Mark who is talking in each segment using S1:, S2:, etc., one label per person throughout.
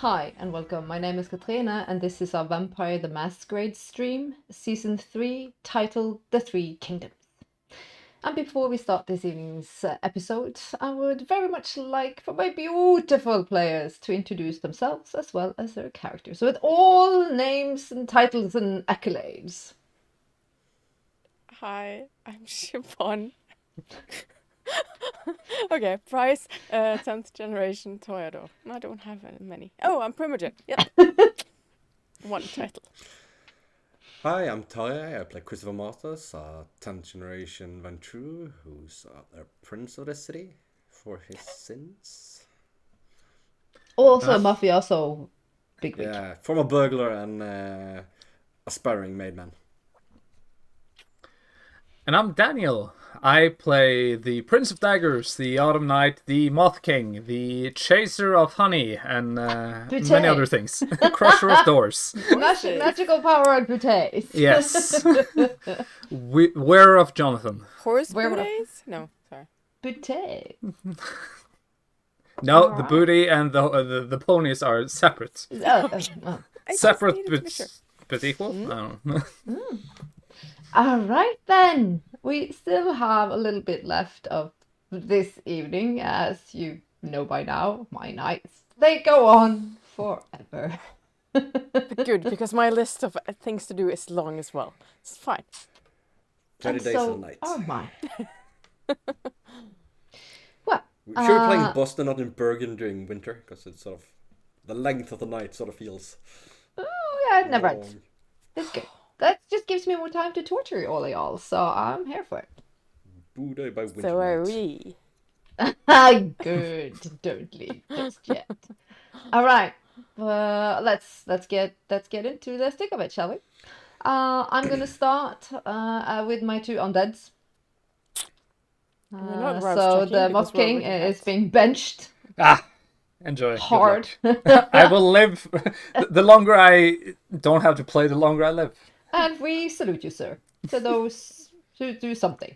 S1: Hi and welcome. My name is Katrina and this is our Vampire the Masquerade stream, Season 3, titled The Three Kingdoms. And before we start this evening's episode, I would very much like for my beautiful players to introduce themselves as well as their characters, with all names and titles and accolades.
S2: Hi, I'm Siobhan. Okay, Price, 10th generation Toyador. I don't have many. Oh, I'm Primogen. Yep. One title.
S3: Hi, I'm Talia. I play Christopher Masters, 10th generation Ventrue, who's the prince of the city for his sins.
S1: Also a mafioso bigwig.
S3: Yeah, former burglar and aspiring maidman.
S4: And I'm Daniel. I play the Prince of Daggers, the Autumn Knight, the Moth King, the Chaser of Honey, and many other things. Crusher of Doors.
S1: Magical power and bouteilles.
S4: Yes. Wearer of Jonathan.
S2: Horse booties? No, sorry.
S1: Bouteille.
S4: No, the booty and the ponies are separate. Separate but equal? I don't know.
S1: All right, then. We still have a little bit left of this evening. As you know by now, my nights, they go on forever.
S2: Good, because my list of things to do is long as well. It's fine.
S3: 30 days and nights.
S1: Oh my. Well,
S3: We should be playing Boston, not in Bergen during winter, because it's sort of the length of the night sort of feels.
S1: Oh yeah, it never ends. It's good. That just gives me more time to torture all of y'all, so I'm here for it.
S3: Buddha by winter.
S2: So are we.
S1: Good. Don't leave just yet. All right. Let's get into the thick of it, shall we? I'm gonna start with my two undeads. So the Moth King is being benched.
S4: Enjoy.
S1: Hard.
S4: I will live. The longer I don't have to play, the longer I live.
S1: And we salute you, sir, to those who do something.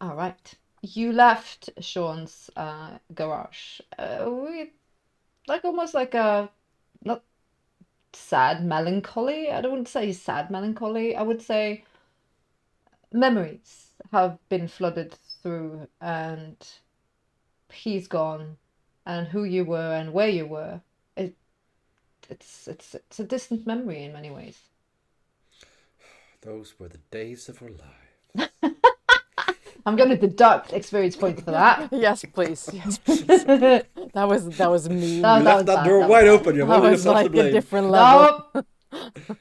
S1: All right. You left Sean's garage. Almost like a not sad melancholy. I don't say sad melancholy. I would say memories have been flooded through, and he's gone, and who you were and where you were. It's a distant memory in many ways.
S3: Those were the days of our lives.
S1: I'm going to deduct experience points for that.
S2: Yes, please. Yes, please. That was mean.
S3: You left that door wide open. You're holding yourself to blame.
S2: A different level.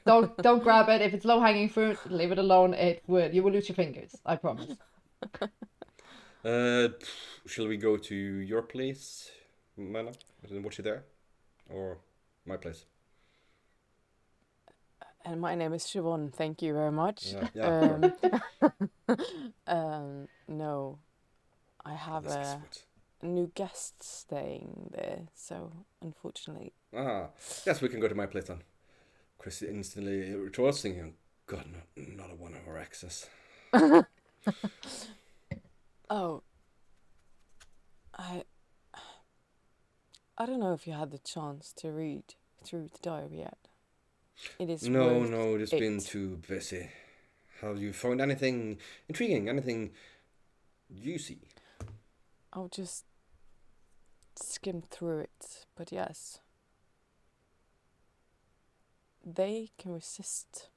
S1: No, don't grab it. If it's low hanging fruit, leave it alone. You will lose your fingers. I promise.
S3: Shall we go to your place, Mana? Watch you there, or my place?
S2: And my name is Siobhan. Thank you very much.
S3: Yeah.
S2: No, I have a new guest staying there, so unfortunately.
S3: Yes, we can go to my place then. Chris instantly retorts, thinking, God, not a one of our exes.
S2: Oh, I don't know if you had the chance to read through the diary yet. It is
S3: No, just been too busy. Have you found anything intriguing? Anything juicy?
S2: I'll just skim through it, but yes. They can resist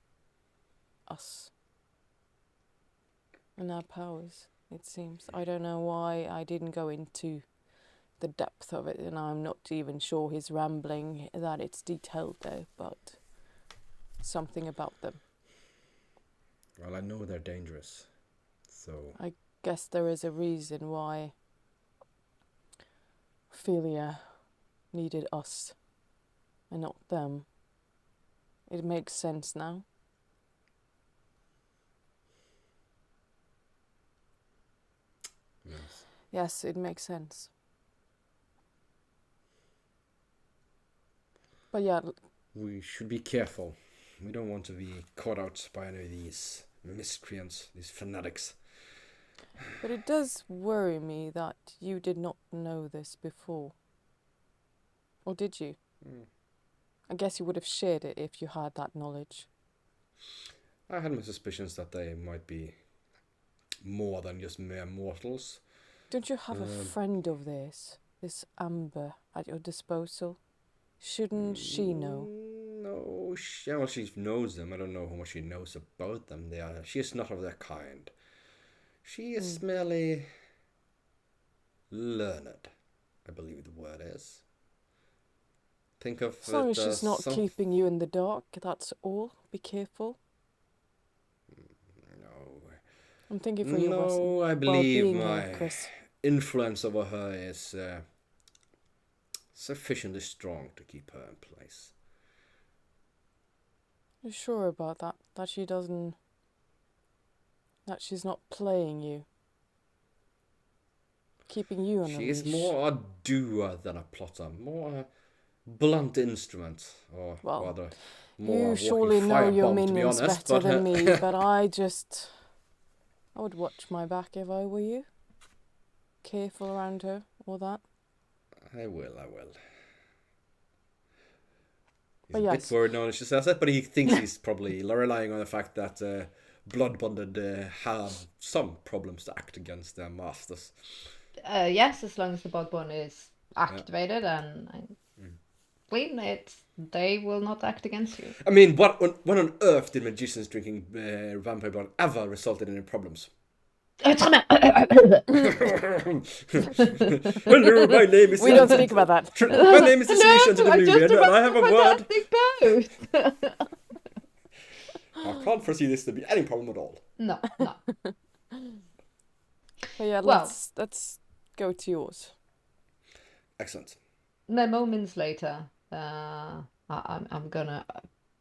S2: us and our powers, it seems. I don't know why I didn't go into the depth of it, and I'm not even sure he's rambling that it's detailed though, but something about them.
S3: Well, I know they're dangerous, so...
S2: I guess there is a reason why Ophelia needed us and not them. It makes sense now.
S3: Yes.
S2: Yes, it makes sense. But yeah...
S3: We should be careful. We don't want to be caught out by any of these miscreants, these fanatics.
S2: But it does worry me that you did not know this before. Or did you? I guess you would have shared it if you had that knowledge.
S3: I had my suspicions that they might be more than just mere mortals.
S2: Don't you have a friend of theirs, this Amber, at your disposal? Shouldn't she know?
S3: No, well, she knows them. I don't know how much she knows about them. She is not of their kind. She is merely learned, I believe the word is. Think of
S2: As long as
S3: it
S2: she's not keeping you in the dark, that's all. Be careful.
S3: No.
S2: I'm thinking for your
S3: No, I believe
S2: well-being
S3: my
S2: here, Chris.
S3: influence over her is sufficiently strong to keep her in place.
S2: You're sure about that? That she's not playing you? Keeping you on a
S3: She is
S2: leash?
S3: more a doer than a plotter, more a blunt instrument, or
S2: Well,
S3: rather, more a
S2: You
S3: walking
S2: surely know your
S3: firebomb, to be
S2: minions
S3: honest.
S2: better
S3: But
S2: than me, but I would watch my back if I were you. Careful around her, all that.
S3: I will. He's
S2: But
S3: a
S2: yes.
S3: bit worried now that she says it, but he thinks he's probably relying on the fact that blood-bonded have some problems to act against their masters.
S1: Yes, as long as the blood bond is activated and clean, they will not act against you.
S3: I mean, when on earth did magicians drinking vampire blood ever result in any problems?
S1: Hello,
S3: Hello, my name is...
S2: We don't speak about that.
S3: My name is Solution to the
S1: I'm
S3: Blue
S1: just
S3: Beard, and I have a word.
S1: fantastic boat.
S3: I can't foresee this to be any problem at all.
S1: No.
S2: But yeah,
S1: Well-
S2: let's go to yours.
S3: Excellent.
S1: Then moments later, I'm gonna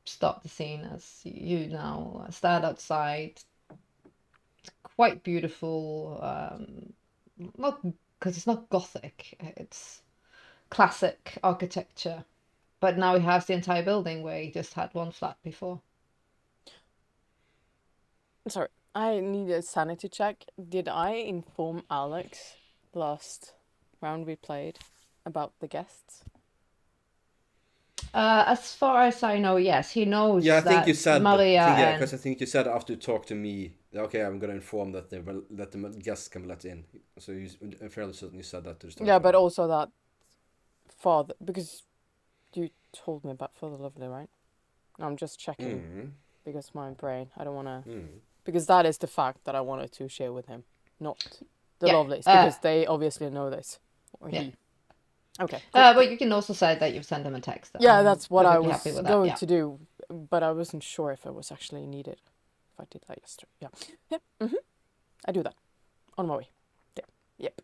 S1: stop the scene as you now stand outside. It's quite beautiful. Not because it's not Gothic. It's classic architecture. But now he has the entire building where he just had one flat before.
S2: Sorry, I need a sanity check. Did I inform Alex last round we played about the guests?
S1: As far as I know, yes, he knows.
S3: Yeah, I think
S1: that
S3: you said...
S1: Maria and
S3: because I think you said after you talked to me, okay, I'm going to inform that the guests can be let in. So you fairly certainly said that to the start.
S2: Yeah, but also that Father, because you told me about Father Lovely, right? I'm just checking because my brain, I don't want to... Because that is the fact that I wanted to share with him, not the Lovelies, because they obviously know this. Or he. Okay. Cool.
S1: but you can also say that you've sent him a text.
S2: Yeah,
S1: I'm
S2: that's what I
S1: perfectly
S2: was
S1: happy with
S2: going
S1: that,
S2: to do, but I wasn't sure if it was actually needed. If I did that yesterday. Yeah. I do that. On my way. There. Yep.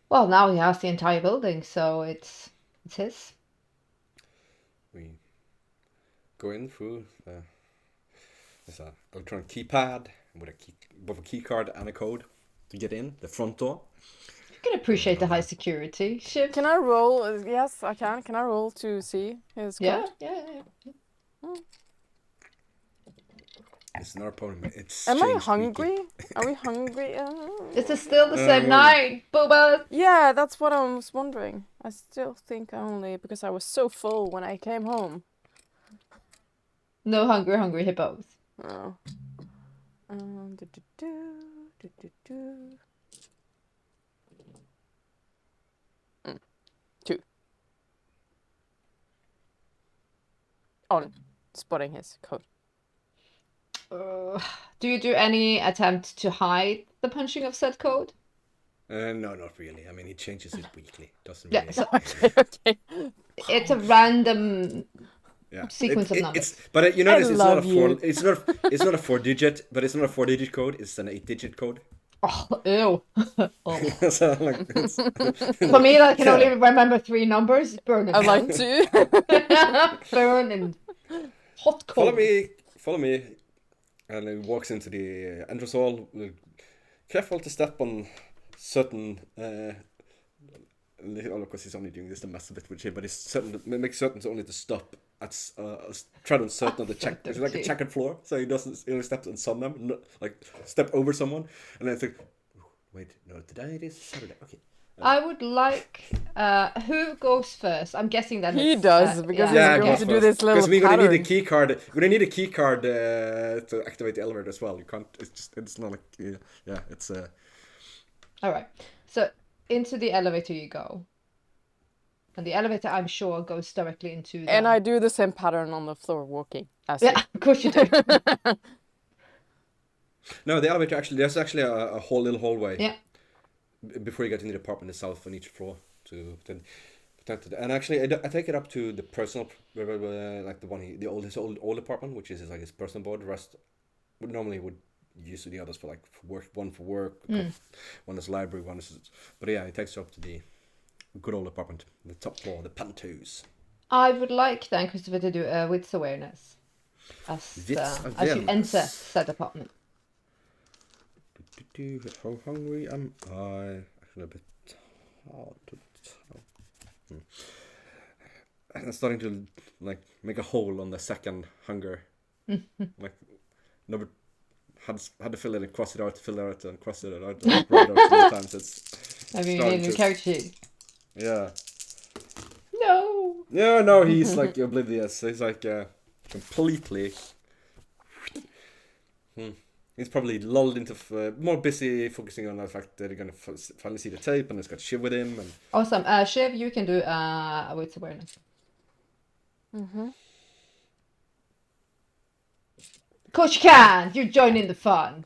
S1: Well, now he has the entire building, so it's his.
S3: We go in through there's an electronic keypad with both a key card and a code to get in the front door.
S1: You can appreciate the high security. Shiv.
S2: Can I roll? Yes, I can. Can I roll to see his code?
S1: Yeah.
S3: It's not a problem. It's
S2: Am I
S3: changed
S2: hungry?
S3: weekly.
S2: Are we hungry?
S1: This is still the same night, Booba.
S2: Yeah, that's what I was wondering. I still think only because I was so full when I came home.
S1: No hungry hippos.
S2: Oh. Two. On spotting his code.
S1: Do you do any attempt to hide the punching of said code?
S3: No, not really. I mean, he changes it weekly. Doesn't
S1: Yeah,
S3: really.
S1: so
S2: Okay.
S1: it's a random
S3: Yeah.
S1: sequence of numbers.
S3: But you notice
S2: I
S3: it's not a
S2: love
S3: four.
S2: you.
S3: It's not a 4-digit, but it's not a 4-digit code. It's an 8-digit code.
S1: Oh, ew. Oh.
S3: So, like,
S1: For me, I can only remember 3 numbers. Burn in
S2: I'd
S1: hell.
S2: like to.
S1: Burn in hot cold.
S3: Follow me. And he walks into the entrance hall. Careful to step on certain. Of course, he's only doing this to mess a bit with you, but he's make certain only to stop at tread on certain of the check. It's like a checkered floor, so he only steps on some of them, like step over someone, and then think, wait, no, today it is Saturday. Okay,
S1: I would like. Who goes first? I'm guessing that
S2: He
S1: it's,
S2: does, because
S1: yeah.
S2: he's going to do this little
S3: because we're gonna need a
S2: pattern.
S3: key card. We're gonna need a key card to activate the elevator as well. You can't. It's not like yeah. It's
S1: All right. So into the elevator you go, and the elevator, I'm sure, goes directly into.
S2: And I do the same pattern on the floor walking. As
S1: Yeah, of course you do.
S3: no, the elevator actually. There's actually a whole little hallway.
S1: Yeah.
S3: Before you get into the apartment itself on each floor to and actually I take it up to the personal like the one his old apartment, which is like his personal board. The rest would normally use the others for like one for work, one is library, one is, but yeah, it takes you up to the good old apartment, the top floor, the pantos.
S1: I would like then Christopher to do a wits awareness as you enter said apartment.
S3: How hungry am I? Actually, a bit hard to tell. I'm starting to like make a hole on the second hunger. Like never had to fill it and cross it out, and cross it out, and write it out 3 times. It's.
S1: Have you need a character sheet?
S3: Yeah.
S1: No.
S3: No, he's like oblivious. He's like completely. He's probably lulled into more busy focusing on the fact that they're gonna finally see the tape, and it's got Shiv with him. And
S1: Awesome. Shiv, you can do a wits awareness. Of course you can. You're joining the fun.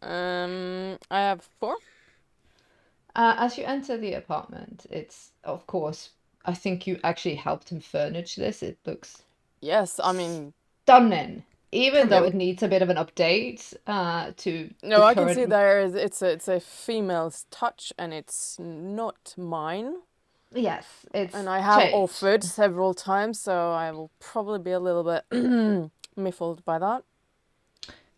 S2: I have 4.
S1: As you enter the apartment, it's of course. I think you actually helped him furnish this. It looks.
S2: Yes, I mean.
S1: Stunning. Even though it needs a bit of an update to.
S2: No, I can see there is it's a female's touch, and it's not mine.
S1: Yes, it's.
S2: And I have
S1: changed.
S2: offered several times, so I will probably be a little bit miffled by that.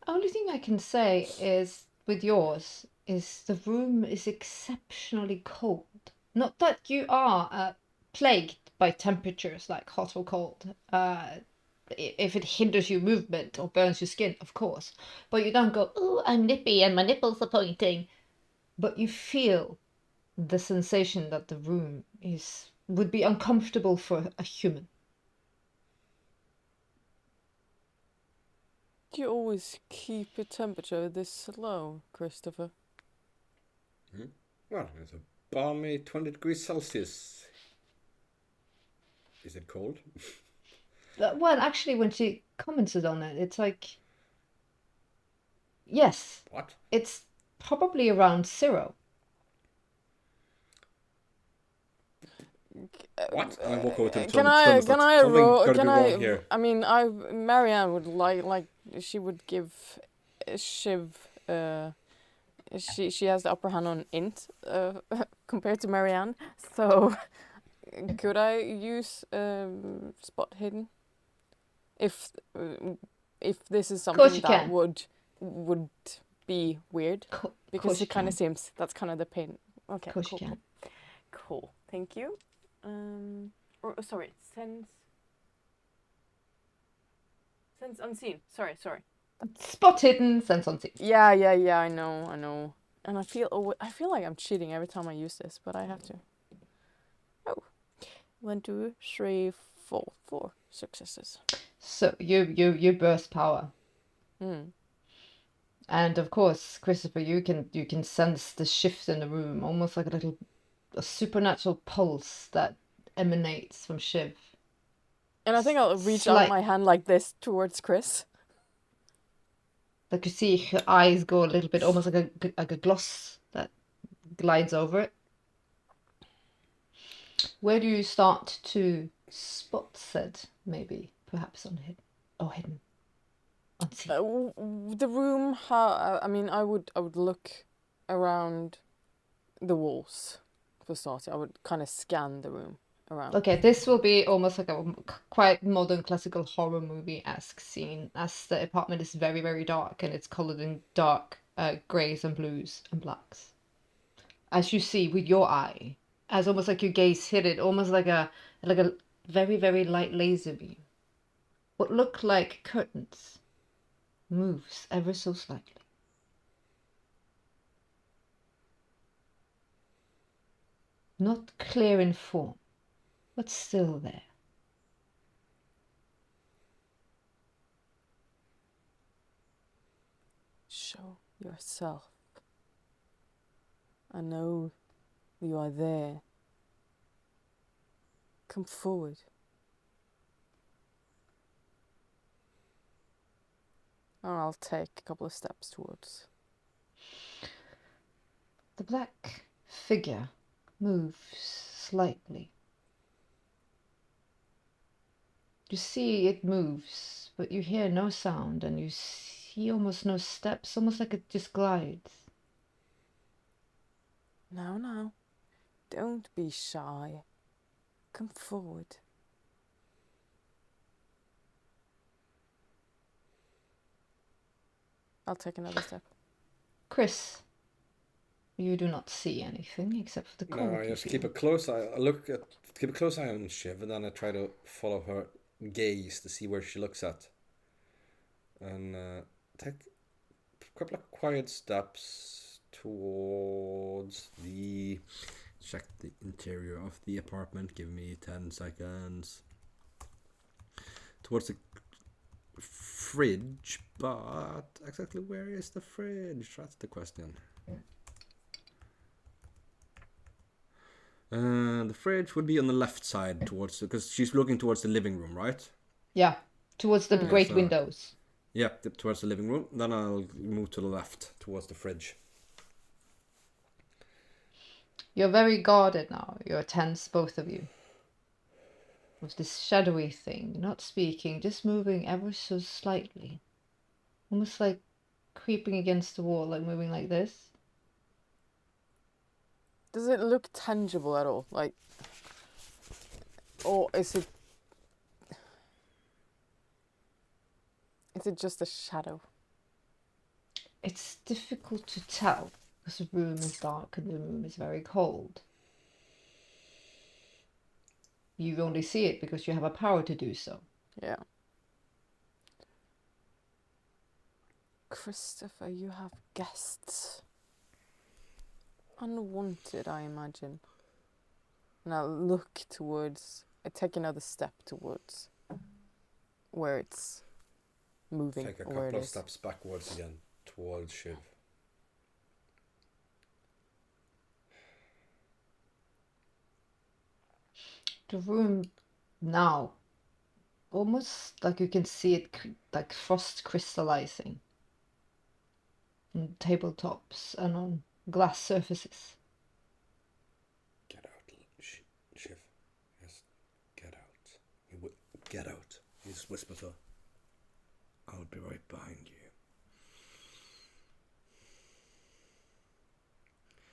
S1: Only thing I can say is with yours is the room is exceptionally cold. Not that you are plagued by temperatures like hot or cold. If it hinders your movement or burns your skin, of course. But you don't go, oh, I'm nippy and my nipples are pointing. But you feel the sensation that the room would be uncomfortable for a human.
S2: Do you always keep your temperature this low, Christopher?
S3: Well, it's a balmy 20 degrees Celsius. Is it cold?
S1: Well, actually, when she commented on it, it's like, yes.
S3: What?
S1: It's probably around 0.
S3: What? And I walk over to the
S2: Can I I mean, Marianne would like she would give Shiv. She has the upper hand on int compared to Marianne. So could I use spot hidden if this is something that would be weird, because it kind of seems that's kind of the pain. Okay, cool. Thank you. Sorry, sense unseen. Sorry.
S1: Spot hidden, sense unseen.
S2: Yeah. I know. And I feel like I'm cheating every time I use this, but I have to. Oh, 1, 2, 3, 4 successes.
S1: So you burst power. And of course, Christopher, you can sense the shift in the room, almost like a supernatural pulse that emanates from Shiv.
S2: And I think I'll reach out my hand like this towards Chris.
S1: Like you see her eyes go a little bit, almost like a gloss that glides over it. Where do you start to spot said? Maybe, perhaps hidden.
S2: The room. I would look around the walls for starting. I would kind of scan the room around.
S1: Okay, this will be almost like a quite modern classical horror movie-esque scene, as the apartment is very, very dark and it's colored in dark grays and blues and blacks. As you see with your eye, as almost like your gaze hit it, almost like a very, very light laser beam. What look like curtains moves ever so slightly. not clear in form, but still there.
S2: Show yourself. I know you are there. Come forward. Or I'll take a couple of steps towards.
S1: The black figure moves slightly. You see it moves, but you hear no sound, and you see almost no steps, almost like it just glides.
S2: Now, don't be shy. Come forward. I'll take another step.
S1: Chris, you do not see anything except for the cold.
S3: No, I just keep a close eye. Keep a close eye on Shiv, and then I try to follow her gaze to see where she looks at. And take a couple of quiet steps towards the... Check the interior of the apartment. Give me 10 seconds. Towards the fridge, but exactly where is the fridge? That's the question. The fridge would be on the left side towards, because she's looking towards the living room, right?
S1: Yeah, towards the great windows.
S3: Yeah, towards the living room. Then I'll move to the left towards the fridge.
S1: You're very guarded now. You're tense, both of you. With this shadowy thing, not speaking, just moving ever so slightly. Almost like creeping against the wall, like moving like this.
S2: Does it look tangible at all? Like, or is it just a shadow?
S1: It's difficult to tell because the room is dark and the room is very cold. You only see it because you have a power to do so.
S2: Yeah. Christopher, you have guests. Unwanted, I imagine. And I'll look towards... I take another step towards where it's moving.
S3: Take a
S2: or where
S3: couple
S2: it
S3: of
S2: is.
S3: steps backwards again towards Shiv.
S1: The room now, almost like you can see it like frost crystallizing on tabletops and on glass surfaces.
S3: Get out, Shiv. Yes, get out. Get out. He just whispers to her. I'll be right behind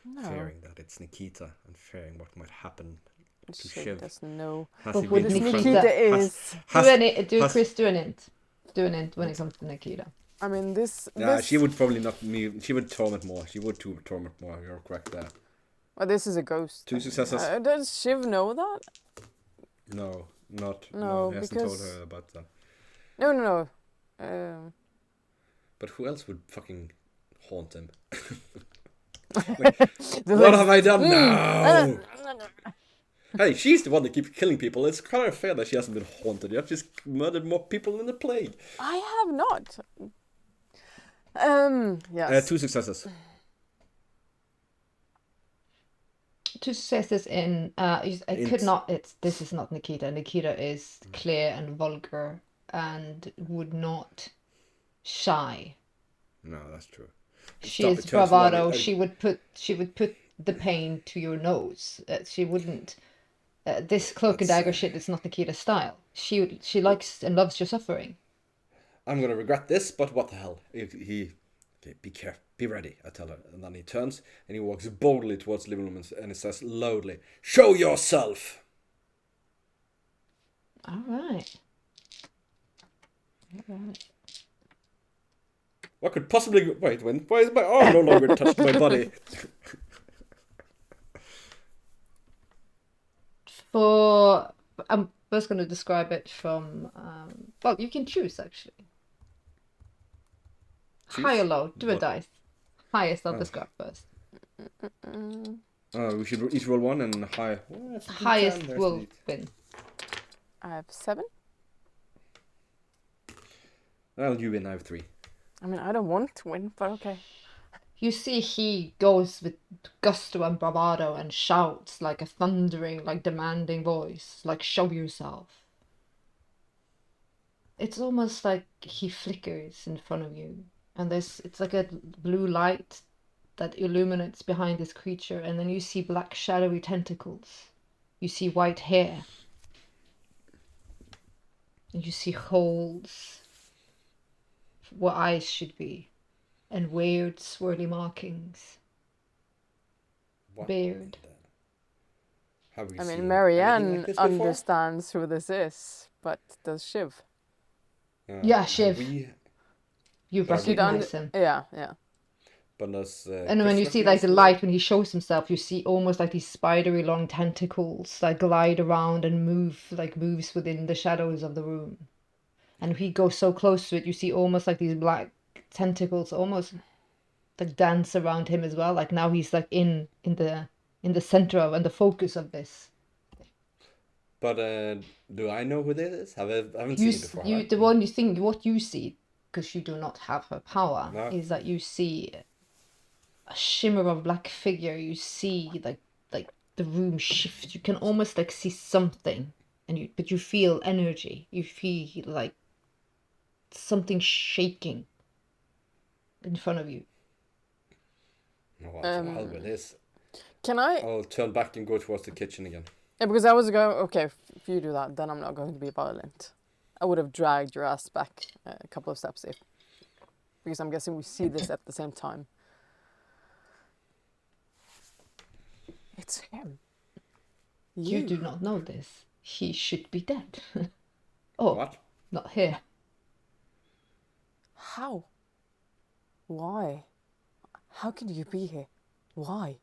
S3: you.
S2: No.
S3: Fearing that it's Nikita and fearing what might happen to
S2: She
S3: Shiv.
S2: doesn't know
S3: Has
S1: But
S3: he
S1: with
S3: been
S2: who
S1: Nikita-
S2: Nikita is.
S1: Chris, do an int. Do an int when it comes to Nikita.
S2: I mean, this...
S3: Yeah,
S2: this
S3: she would probably not move. She would torment more. She would torment more. You're correct there.
S2: Well, this is a ghost.
S3: 2 successes.
S2: Does Shiv know that?
S3: No, not.
S2: No,
S3: he hasn't told
S2: because-
S3: her about that.
S2: No.
S3: But who else would fucking haunt him?
S2: The
S3: What have I done now? Hey, she's the one that keeps killing people. It's kind of fair that she hasn't been haunted yet. She's murdered more people than the plague.
S2: I have not. Yes.
S3: 2 successes.
S1: 2 successes in
S3: Int.
S1: This is not Nikita. Nikita is clear and vulgar and would not shy.
S3: No, that's true.
S1: She
S3: Stop,
S1: is
S3: it turns
S1: bravado.
S3: one-
S1: She would put the pain to your nose. She wouldn't. This cloak and dagger shit is not Nikita's style. She likes and loves your suffering.
S3: I'm gonna regret this, but what the hell? Okay, be careful, be ready, I tell her. And then he turns and he walks boldly towards the living room and he says loudly, "Show yourself!"
S1: All right.
S3: What could possibly go... Wait, why is my arm no longer touched my body?
S1: I'm just going to describe it from. Well, you can choose actually.
S3: Choose?
S1: High or low? Do a
S3: What?
S1: dice. Highest I'll
S3: Oh.
S1: describe first.
S3: We should each roll one and high. Well, that's a D10,
S1: Highest
S3: there's
S1: will
S3: the-
S1: win.
S2: I have 7.
S3: Well, you win. I have 3.
S2: I mean, I don't want to win, but okay.
S1: You see he goes with gusto and bravado and shouts like a thundering, like demanding voice, like show yourself. It's almost like he flickers in front of you, and it's like a blue light that illuminates behind this creature, and then you see black shadowy tentacles. You see white hair. And you see holes where eyes should be, and weird swirly markings.
S3: What?
S1: Beard.
S3: Have we
S2: I
S3: seen
S2: mean,
S3: anything
S2: Marianne
S3: like this before?
S2: understands who this is, but does Shiv?
S1: Yeah,
S3: have
S1: Shiv. You
S3: But we
S1: recognize him.
S2: Yeah, yeah.
S3: But does,
S1: And when you
S3: Chris
S1: see like the
S3: recognize
S1: light when he shows himself, you see almost like these spidery long tentacles that glide around and moves within the shadows of the room. And if he goes so close to it, you see almost like these black tentacles almost like dance around him as well. Like now he's like in the center of and the focus of this.
S3: But do I know who this is? I haven't
S1: You
S3: seen it before.
S1: you
S3: have I?
S1: the one you think what you see, because you do not have her power,
S3: No.
S1: is that you see a shimmer of black figure. You see like the room shift. You can almost like see something, but you feel energy. You feel like something shaking in front of you.
S3: Oh, well, to hell with this.
S2: Can I?
S3: I'll turn back and go towards the kitchen again.
S2: Yeah, because I was going, okay, if you do that, then I'm not going to be violent. I would have dragged your ass back a couple of steps because I'm guessing we see this at the same time. It's him.
S1: You do not know this. He should be dead. Oh,
S3: What?
S1: not here.
S2: How? Why? How can you be here? Why?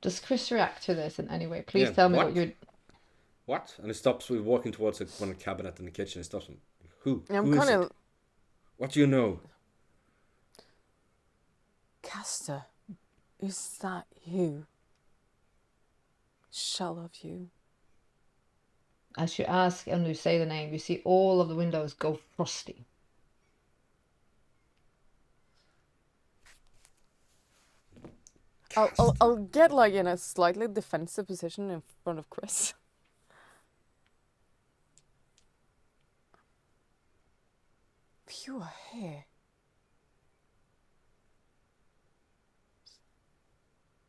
S1: Does Chris react to this in any way? Please
S3: Yeah,
S1: tell me
S3: what?
S1: what you're...
S3: What? And he stops. We're walking towards one cabinet in the kitchen. He stops. Who?
S2: I'm
S3: Who is
S2: kind
S3: it?
S2: of...
S3: What do you know?
S2: Castor, is that you? Shell of you?
S1: As you ask and you say the name, you see all of the windows go frosty.
S2: I'll get like in a slightly defensive position in front of Chris. Pure hair.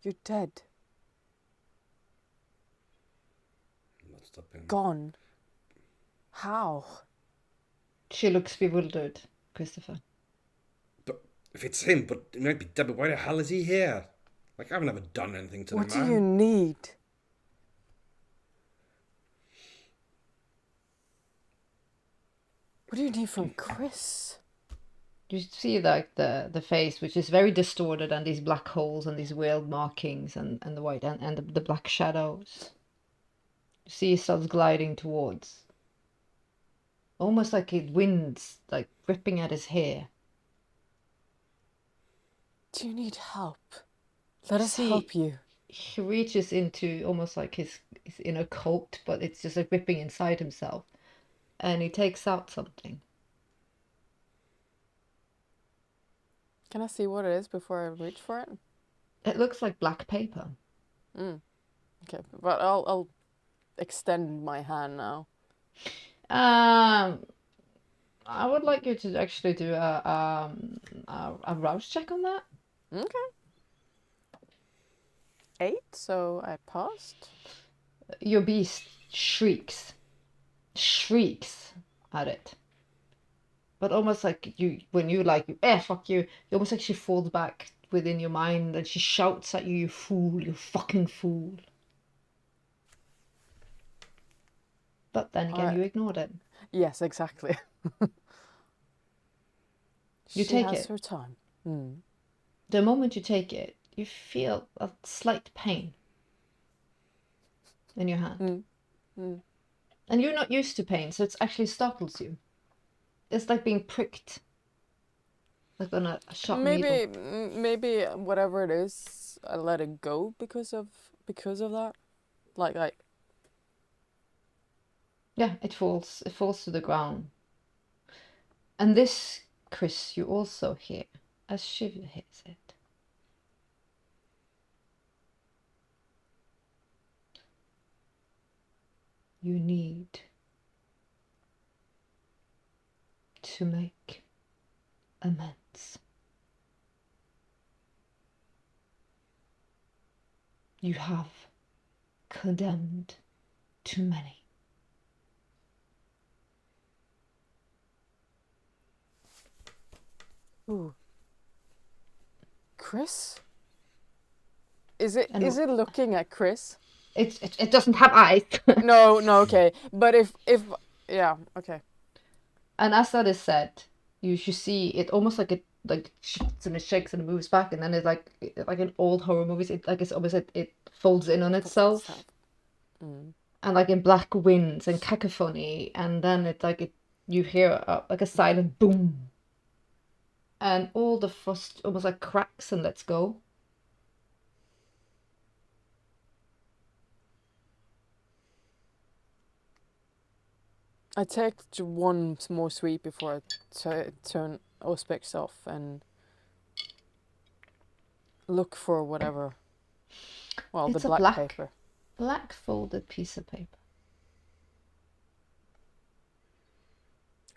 S2: You're dead.
S3: Not stopping.
S2: Gone. How?
S1: She looks bewildered, Christopher.
S3: But if it's him, but it might be dead. But why the hell is he here? Like, I've never done anything to
S2: What
S3: the
S2: do
S3: man.
S2: you need? What do you need from Chris?
S1: You see like the face, which is very distorted, and these black holes and these weird markings and the white and the black shadows. You see he starts gliding towards. Almost like it winds, like ripping at his hair.
S2: Do you need help? Let us
S1: See-
S2: help you.
S1: He reaches into almost like his inner coat, but it's just like ripping inside himself. And he takes out something.
S2: Can I see what it is before I reach for it?
S1: It looks like black paper.
S2: Okay, but I'll extend my hand now.
S1: I would like you to actually do a rouse check on that.
S2: Okay. 8, so I passed.
S1: Your beast shrieks at it. But almost like when you like, fuck you, you almost like she falls back within your mind and she shouts at you, you fool, you fucking fool. But then again,
S2: Alright.
S1: you ignored it.
S2: Yes, exactly.
S1: You
S2: she
S1: take
S2: has
S1: it.
S2: her time.
S1: The moment you take it, you feel a slight pain in your hand. And you're not used to pain, so it actually startles you. it's like being pricked, like on a sharp needle.
S2: Maybe whatever it is, I let it go because of that. Like
S1: Yeah, it falls to the ground. And this, Chris, you also hear, as Shiv hears it. You need to make amends. You have condemned too many.
S2: Ooh. Chris? Is it looking at Chris?
S1: It doesn't have eyes.
S2: No, okay. But if yeah, okay.
S1: And as that is said, you should see it almost like it shifts and it shakes and it moves back, and then it's like in old horror movies, it's almost it folds in on itself. And like in black winds and cacophony, and then it's like you hear like a silent boom, and all the frost almost like cracks and lets go.
S2: I take one more sweep before I turn Auspex off and look for whatever. Well,
S1: It's
S2: the
S1: a
S2: black paper.
S1: Black folded piece of paper.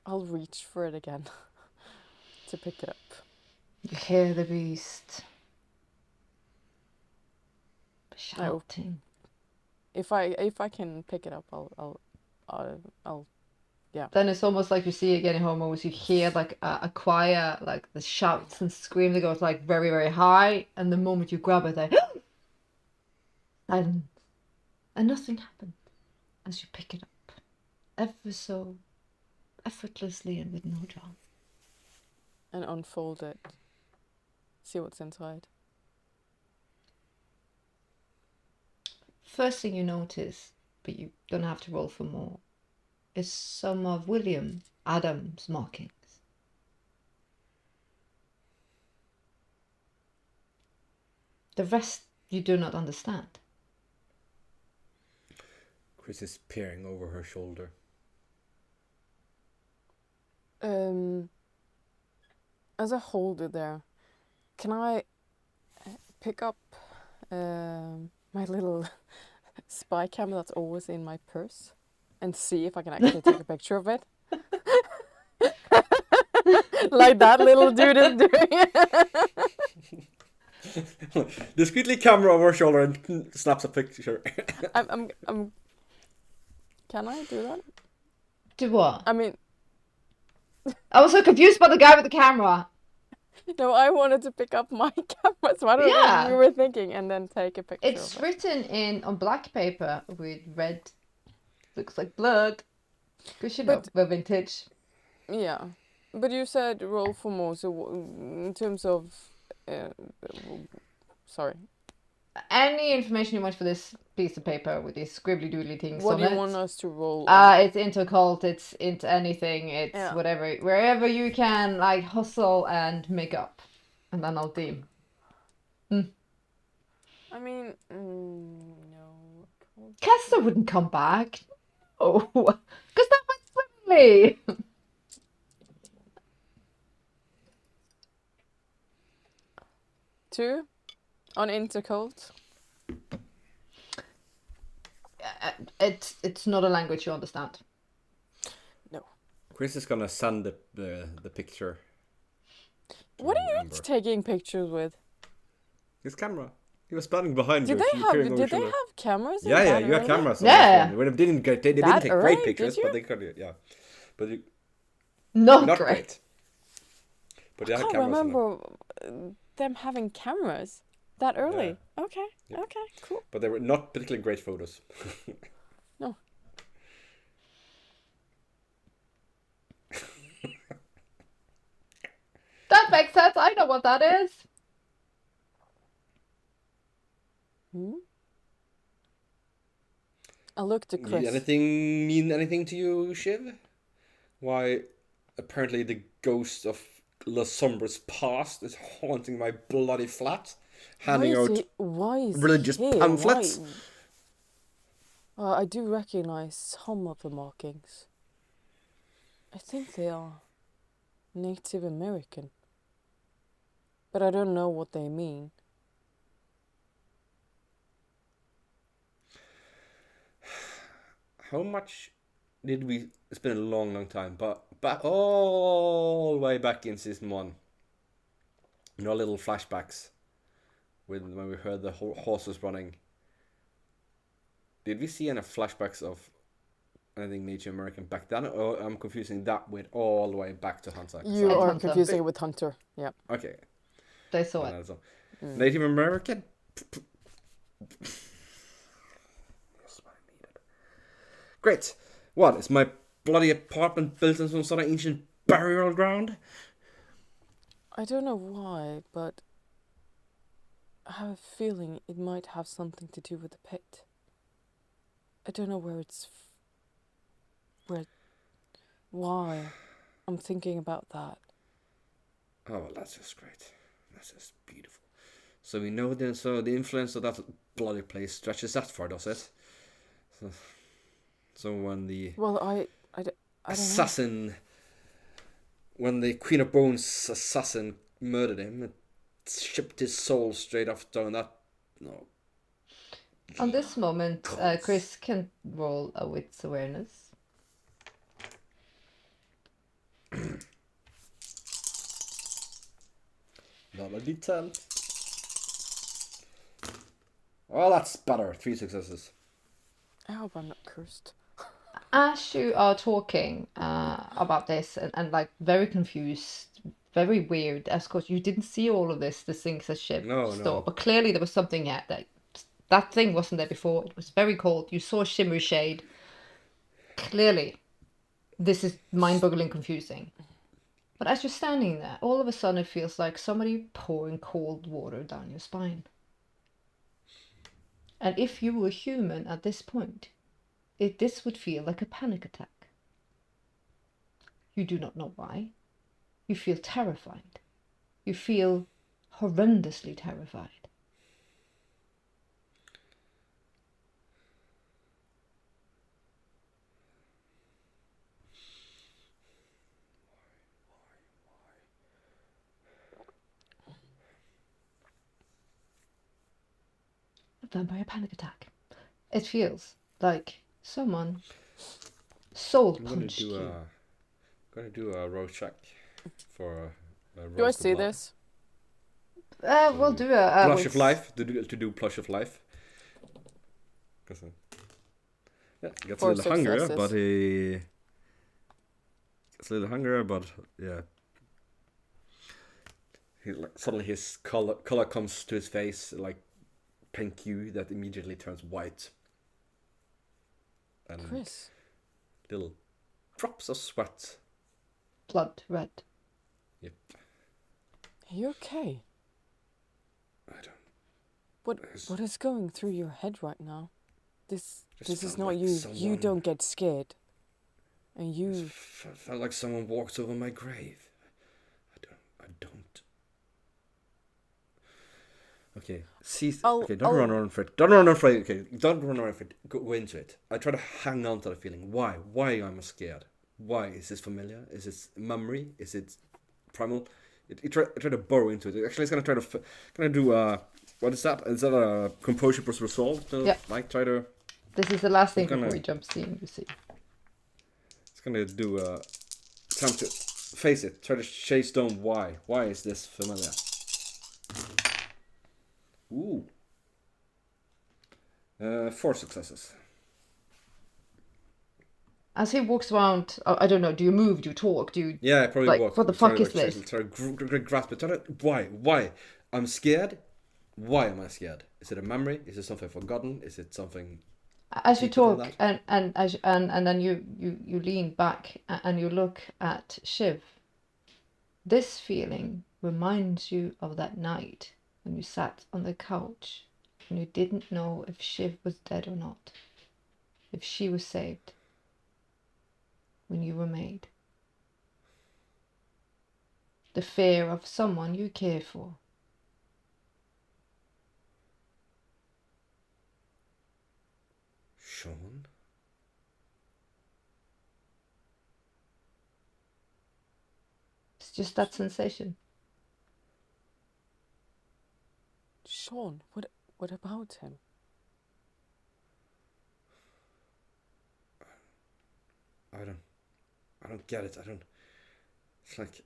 S2: I'll reach for it again to pick it up.
S1: You hear the beast shouting.
S2: If I can pick it up, I'll yeah.
S1: Then it's almost like you see again in horror movies. You hear like a choir, like the shouts and screams that goes like very, very high, and the moment you grab it, they silence, and nothing happened as you pick it up, ever so effortlessly and with no drama.
S2: And unfold it. See what's inside.
S1: First thing you notice, but you don't have to roll for more, is some of William Adams' markings. The rest you do not understand.
S3: Chris is peering over her shoulder.
S2: As I hold it there, can I pick up my little spy camera that's always in my purse and see if I can actually take a picture of it? Like that little dude is doing.
S3: Discreetly camera over her shoulder and snaps a picture.
S2: I'm Can I do that?
S1: Do what?
S2: I mean,
S1: I was so confused by the guy with the camera.
S2: no, I wanted to pick up my camera, so I don't know what you were thinking, and then take a picture.
S1: It's written on black paper with red, looks like blood. Because you know, we're vintage.
S2: Yeah, but you said roll for more, so in terms of, sorry.
S1: Any information you want for this piece of paper with these scribbly doodly things
S2: what
S1: on it.
S2: What do you want us to roll?
S1: It's into occult, it's into anything, it's whatever. Wherever you can, like, hustle and make up. And then I'll deem.
S2: I mean, no.
S1: Kester wouldn't come back. Oh, because that went swimmingly.
S2: 2 on intercult.
S1: It's not a language you understand.
S2: No.
S3: Chris is gonna send the picture.
S2: What are you taking pictures with?
S3: His camera. He was standing behind you.
S2: Did they have cameras?
S3: Yeah, you had cameras.
S1: Yeah.
S3: They didn't take great pictures, but they could. Yeah, but not great. But
S2: I can't remember them having cameras that early. Yeah. Okay, cool.
S3: But they were not particularly great photos.
S2: No.
S1: That makes sense. I know what that is.
S2: I looked at Chris.
S3: Mean anything to you, Shiv? Why apparently the ghost of La Sombra's past is haunting my bloody flat, handing out
S2: Why is
S3: religious
S2: he here?
S3: pamphlets.
S2: I do recognize some of the markings. I think they are Native American, but I don't know what they mean.
S3: How much did we? It's been a long time, but back all the way back in season 1. You know, little flashbacks when we heard the horses running. Did we see any flashbacks of anything Native American back then, or I'm confusing that with all the way back to Hunter?
S2: You
S1: It's
S2: are
S1: Hunter.
S2: confusing it with Hunter. Yeah.
S3: Okay.
S1: They saw it.
S3: Native American. Great. What is my bloody apartment built in some sort of ancient burial ground?
S2: I don't know why, but I have a feeling it might have something to do with the pit. I don't know where it's... Why? I'm thinking about that.
S3: Oh, well, that's just great. That's just beautiful. So we know then, so the influence of that bloody place stretches that far, does it? So when the
S2: Well, I don't
S3: assassin, when the Queen of Bones assassin murdered him, it shipped his soul straight off down that. No.
S1: On this moment, Chris can roll a wits awareness.
S3: Not a D10. Well, that's better. 3 successes.
S2: I hope I'm not cursed.
S1: As you are talking about this and like very confused, very weird, as course you didn't see all of this, the things that Shiv saw, but clearly there was something here that thing wasn't there before. It was very cold. You saw shimmery shade. Clearly, this is mind-boggling confusing. But as you're standing there, all of a sudden it feels like somebody pouring cold water down your spine. And if you were human at this point, this would feel like a panic attack. You do not know why. You feel terrified. You feel horrendously terrified. A vampire panic attack. It feels like someone soul punched you.
S3: I'm gonna do a roll check for.
S2: Do I see this?
S1: We'll do a
S3: Plush of life to do plush of life. Yeah, gets a little hungrier, but he gets a little hungrier, but yeah. Suddenly his color comes to his face, like pink hue that immediately turns white. And
S2: Chris.
S3: Little drops of sweat.
S1: Blood red.
S3: Yep.
S2: Are you okay?
S3: I don't.
S2: What is going through your head right now? This is not
S3: like
S2: you.
S3: someone...
S2: You don't get scared. And you
S3: felt like someone walked over my grave. I don't. Okay. Don't run around for it. Don't run around for it. Okay, don't run around for it. Go into it. I try to hang on to the feeling. Why? Why am I scared? Why? Is this familiar? Is this memory? Is it primal? I try to burrow into it. Actually, it's gonna do what is that? Is that a composure plus resolve?
S1: Yeah.
S3: Like try to.
S1: This is the last thing before we jump scene. You see.
S3: It's gonna do time to face it. Try to chase down why. Why is this familiar? Ooh. 4 successes.
S1: As he walks around, I don't know, do you move, do you talk, do you...
S3: Yeah, I probably walk.
S1: What the fuck is this?
S3: Try to grasp it. Why? I'm scared. Why am I scared? Is it a memory? Is it something forgotten? Is it something...
S1: As you talk, and then you lean back and you look at Shiv, this feeling reminds you of that night when you sat on the couch and you didn't know if Shiv was dead or not, if she was saved when you were made. the fear of someone you care for.
S3: Sean?
S1: It's just that sensation.
S2: Sean, what about him?
S3: I don't get it. It's like...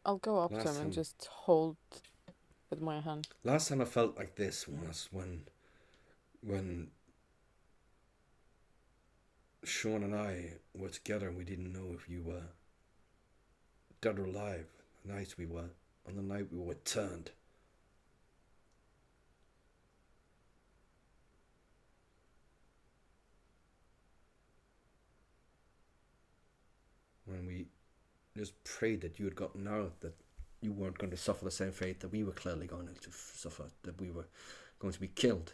S2: I'll go up to him and just hold with my hand.
S3: Last time I felt like this was when Sean and I were together and we didn't know if you were dead or alive. The night we were, on the night we were turned. When we just prayed that you had gotten out, that you weren't going to suffer the same fate that we were clearly going to suffer, that we were going to be killed.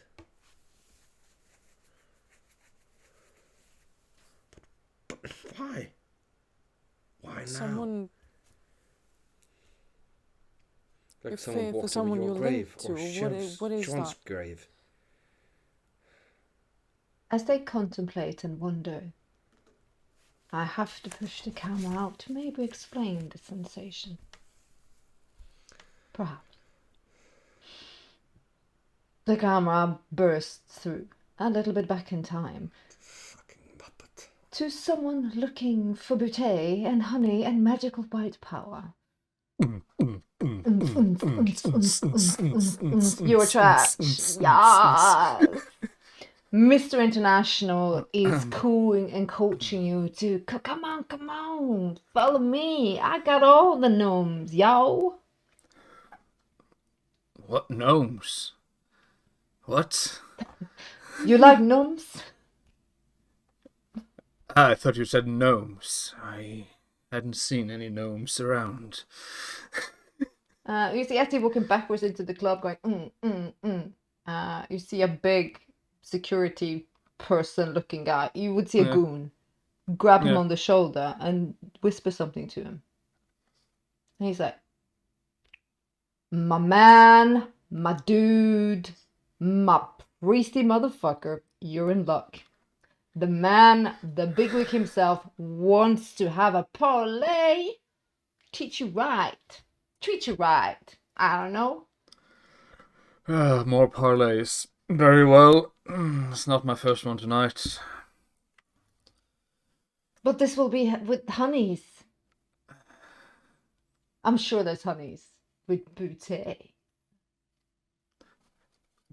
S3: But why? Why now?
S2: Someone...
S3: Like
S2: If
S3: someone
S2: for
S3: walked
S2: someone
S3: over your
S2: you're
S3: grave,
S2: linked to,
S3: or
S2: what is
S3: Sean's
S2: that?
S3: grave.
S1: As they contemplate and wonder, I have to push the camera out to maybe explain the sensation. Perhaps. The camera bursts through, a little bit back in time,
S3: Fucking muppet.
S1: to someone looking for beauty and honey and magical white power. You're trash. Yes. Mr. International is cooing and coaching you to come on, follow me. I got all the gnomes, yo.
S4: What gnomes? What?
S1: You like gnomes?
S4: I thought you said gnomes. I hadn't seen any gnomes around.
S1: You see Etty walking backwards into the club going, you see a big security person looking guy. You would see a goon. Grab him on the shoulder and whisper something to him. And he's like, my man, my dude, my priesty motherfucker, you're in luck. The man, the bigwig himself, wants to have a parlay. Teach you right. Treat you right. I don't know.
S4: More parlays. Very well. It's not my first one tonight.
S1: But this will be with honeys. I'm sure there's honeys with booty.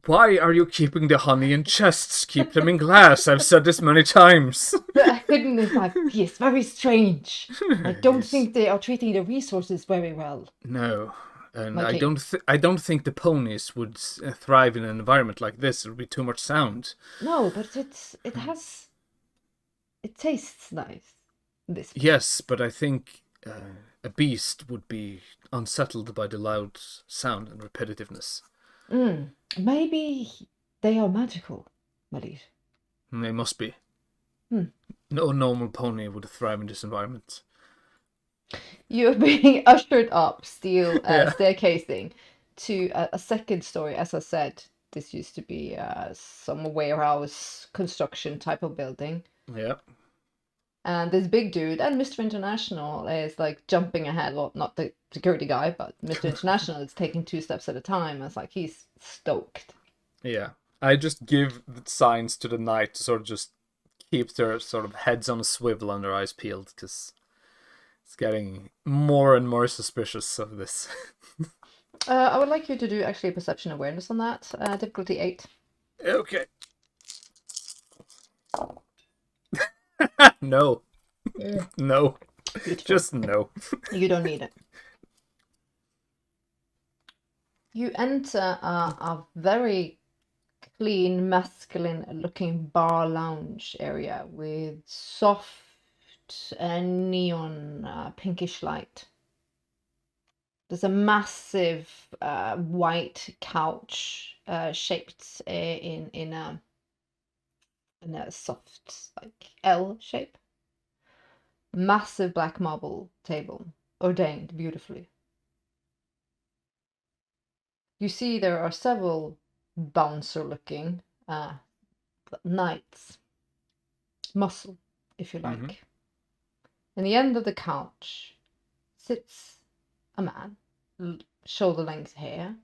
S4: Why are you keeping the honey in chests? Keep them in glass. I've said this many times.
S1: They're hidden in my piece. Very strange. I don't think they are treating the resources very well.
S4: No. And
S1: My
S4: I
S1: king.
S4: don't think the ponies would thrive in an environment like this. It would be too much sound.
S1: No, but it tastes nice. This.
S4: Yes, but I think a beast would be unsettled by the loud sound and repetitiveness.
S1: Maybe they are magical, Malir.
S4: They must be. No normal pony would thrive in this environment.
S1: You're being ushered up steel staircasing to a second story. As I said, this used to be some warehouse construction type of building.
S4: Yeah.
S1: And this big dude and Mr. International is like jumping ahead. Well, not the security guy, but Mr. International is taking 2 steps at a time. It's like he's stoked.
S4: Yeah. I just give the signs to the knight to sort of just keep their sort of heads on a swivel and their eyes peeled, because it's getting more and more suspicious of this.
S1: I would like you to do actually a perception awareness on that. Difficulty 8.
S4: Okay. No. No.
S1: Beautiful.
S4: Just no.
S1: You don't need it. You enter a very clean, masculine-looking bar lounge area with soft neon pinkish light. There's a massive white couch shaped in a soft like L shape. massive black marble table, ordained beautifully. You see there are several bouncer-looking knights, muscle, if you like.
S4: Mhm.
S1: In the end of the couch sits a man, shoulder-length hair,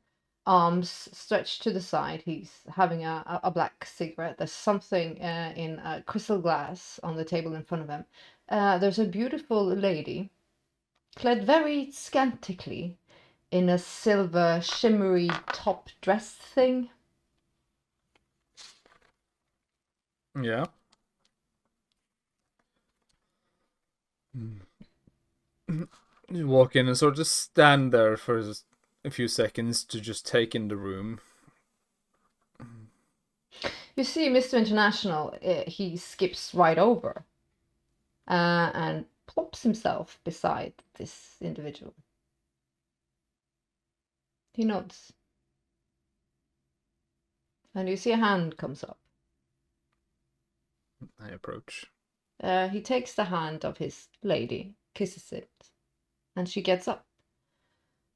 S1: arms stretched to the side. He's having a black cigarette. There's something in a crystal glass on the table in front of him. There's a beautiful lady, clad very scantily in a silver shimmery top dress thing.
S4: Yeah. You walk in and sort of just stand there for a few seconds to just take in the room.
S1: You see, Mr. International, he skips right over and plops himself beside this individual. He nods. And you see a hand comes up.
S4: I approach.
S1: He takes the hand of his lady, kisses it, and she gets up.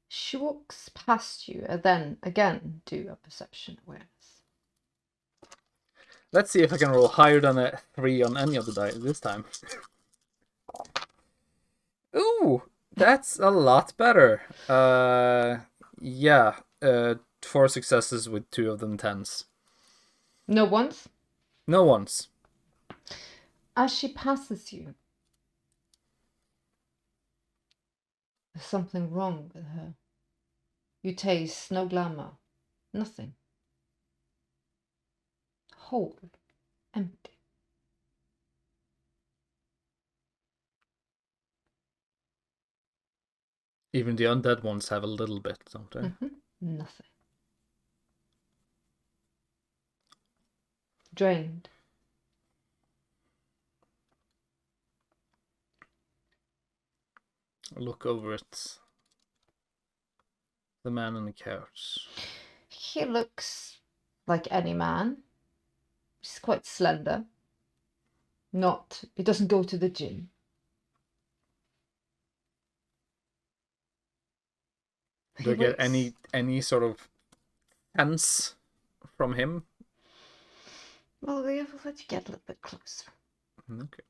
S1: She walks past you and then again do a perception awareness.
S4: Let's see if I can roll higher than a 3 on any of the die this time. Ooh, that's a lot better. Yeah, 4 successes with 2 of them 10s.
S1: No ones?
S4: No ones.
S1: As she passes you, there's something wrong with her. You taste no glamour, nothing. Whole, empty.
S4: Even the undead ones have a little bit, don't they?
S1: Nothing. Drained.
S4: Look over at the man on the couch.
S1: He looks like any man. He's quite slender. He doesn't go to the gym.
S4: Do I get any sort of sense from him?
S1: Well, we'll let you get a little bit closer.
S4: Okay.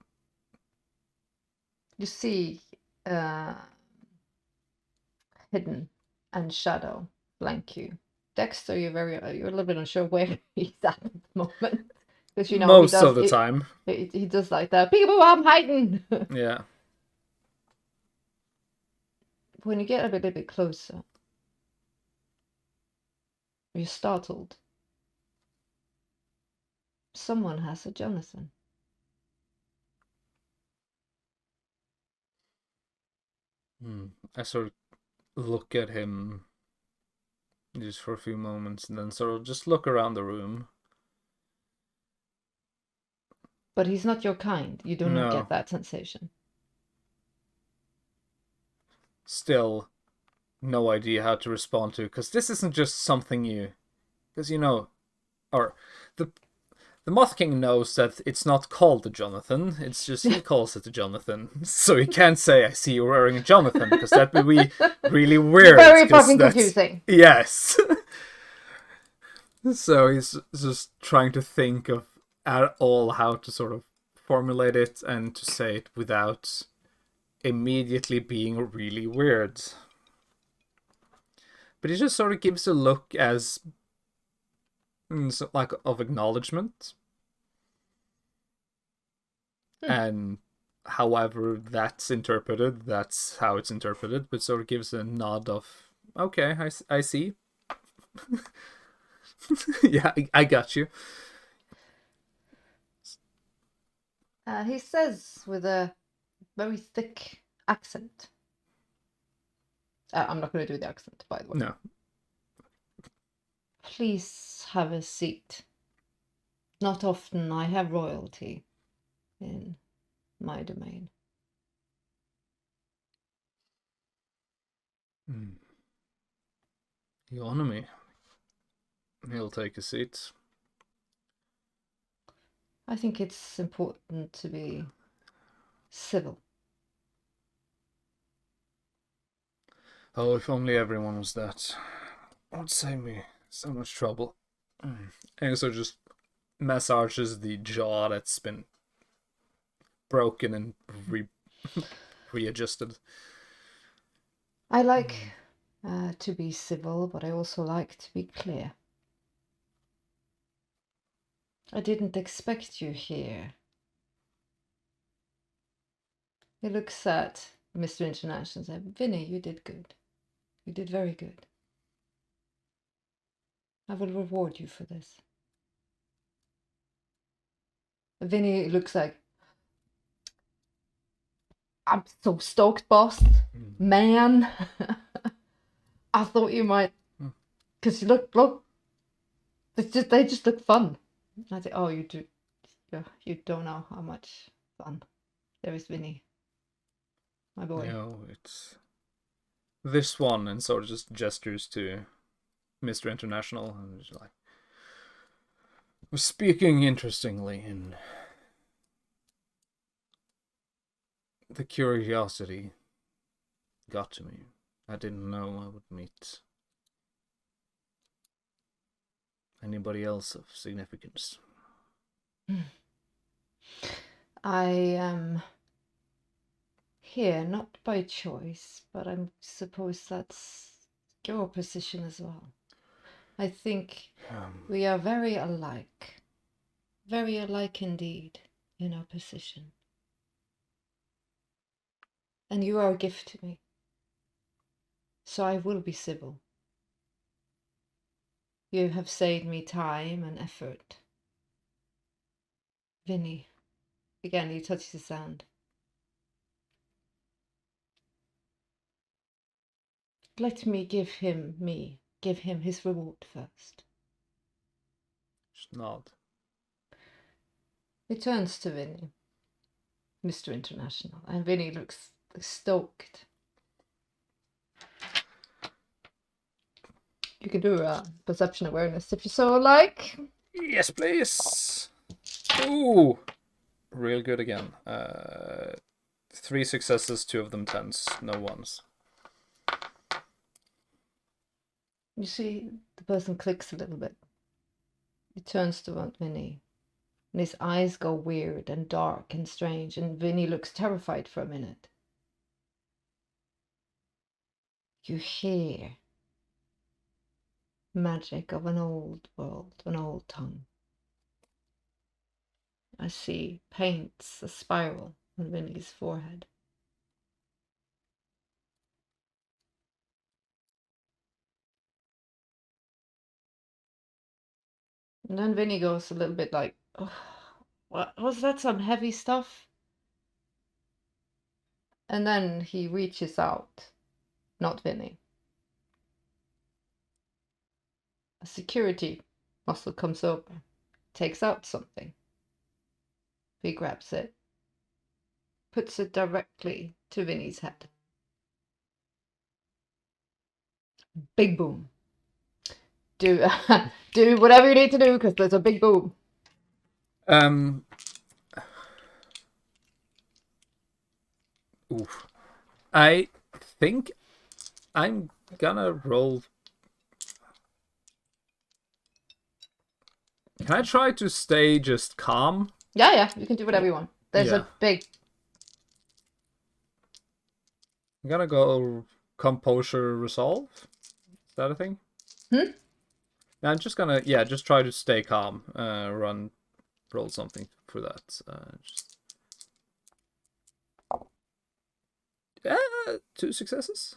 S1: You see hidden and shadow flank you. Dexter, you're a little bit unsure where he's at the moment. Because
S4: Most of the time.
S1: He does like that. Peekaboo, I'm hiding!
S4: Yeah.
S1: When you get a little bit closer, you're startled. Someone has a Jonathan.
S4: I sort of look at him just for a few moments and then sort of just look around the room.
S1: But he's not your kind. You do not
S4: No.
S1: get that sensation.
S4: Still, no idea how to respond to, because this isn't just something you... Because, or the Moth King knows that it's not called the Jonathan, it's just he calls it the Jonathan. So he can't say, I see you're wearing a Jonathan, because that would be really weird.
S1: Very fucking confusing.
S4: Yes. So he's just trying to think of at all how to sort of formulate it and to say it without immediately being really weird. But he just sort of gives a look as like of acknowledgement. And however that's interpreted, that's how it's interpreted, but sort of gives a nod of, okay, I see. Yeah, I got you.
S1: He says with a very thick accent. I'm not going to do the accent, by the way.
S4: No.
S1: Please have a seat. Not often I have royalty in my domain.
S4: You honor me. He'll take a seat.
S1: I think it's important to be civil.
S4: Oh, if only everyone was that. It would save me so much trouble. And so just massages the jaw that's been broken and readjusted.
S1: I like to be civil, but I also like to be clear. I didn't expect you here. He looks at Mr. International and says, Vinny, you did good. You did very good. I will reward you for this. Vinny looks like, I'm so stoked, boss. Man. I thought you might, because you look, they just look fun. I say, oh, you do, you don't know how much fun there is, Vinny, my boy.
S4: No, it's this one, and sort of just gestures to Mr. International, and just like, was speaking interestingly, and the curiosity got to me. I didn't know I would meet anybody else of significance.
S1: I am here not by choice, but I suppose that's your position as well. I think we are very alike indeed in our position. And you are a gift to me, so I will be civil. You have saved me time and effort. Vinny, again he touches his hand. Let me give him his reward first.
S4: Just nod.
S1: He turns to Vinny, Mr. International, and Vinny looks stoked. You can do a perception awareness if you so like.
S4: Yes, please. Ooh, real good again. 3 successes, 2 of them 10s, no 1s.
S1: You see, the person clicks a little bit. He turns to Vinny, and his eyes go weird and dark and strange, and Vinny looks terrified for a minute. You hear magic of an old world, an old tongue. I see paints a spiral on Vinny's forehead. And then Vinny goes a little bit like, oh, what was that, some heavy stuff? And then he reaches out, not Vinny. A security muscle comes over, takes out something. He grabs it, puts it directly to Vinny's head. Big boom. Do whatever you need to do, because there's a big boom.
S4: Oof. I think I'm gonna roll. Can I try to stay just calm?
S1: Yeah, you can do whatever you want. There's
S4: Yeah.
S1: a big...
S4: I'm gonna go composure resolve. Is that a thing? I'm just gonna, just try to stay calm. Roll something for that. 2 successes.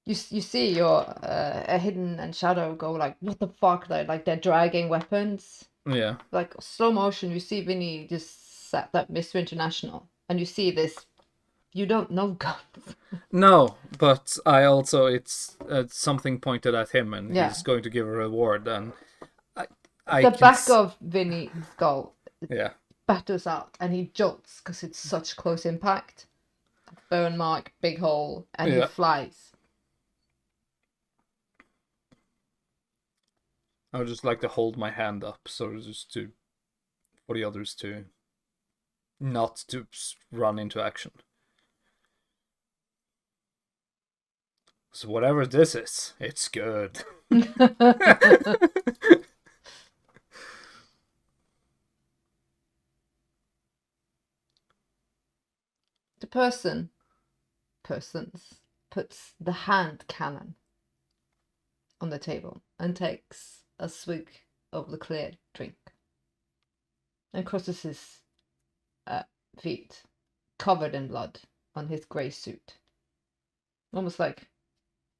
S1: You see your a hidden and shadow go like, what the fuck? Like they're dragging weapons.
S4: Yeah.
S1: Like slow motion, you see Vinny just sat that Mr. International, and you see this. You don't know guns.
S4: No, but I also it's something pointed at him, and
S1: Yeah.
S4: he's going to give a reward. And
S1: the back of Vinny's skull batters out, and he jolts because it's such close impact. Burn mark, big hole, and he flies.
S4: I would just like to hold my hand up, so just for the others to not to run into action. So whatever this is, it's good.
S1: The persons puts the hand cannon on the table and takes a swig of the clear drink and crosses his feet, covered in blood, on his grey suit. Almost like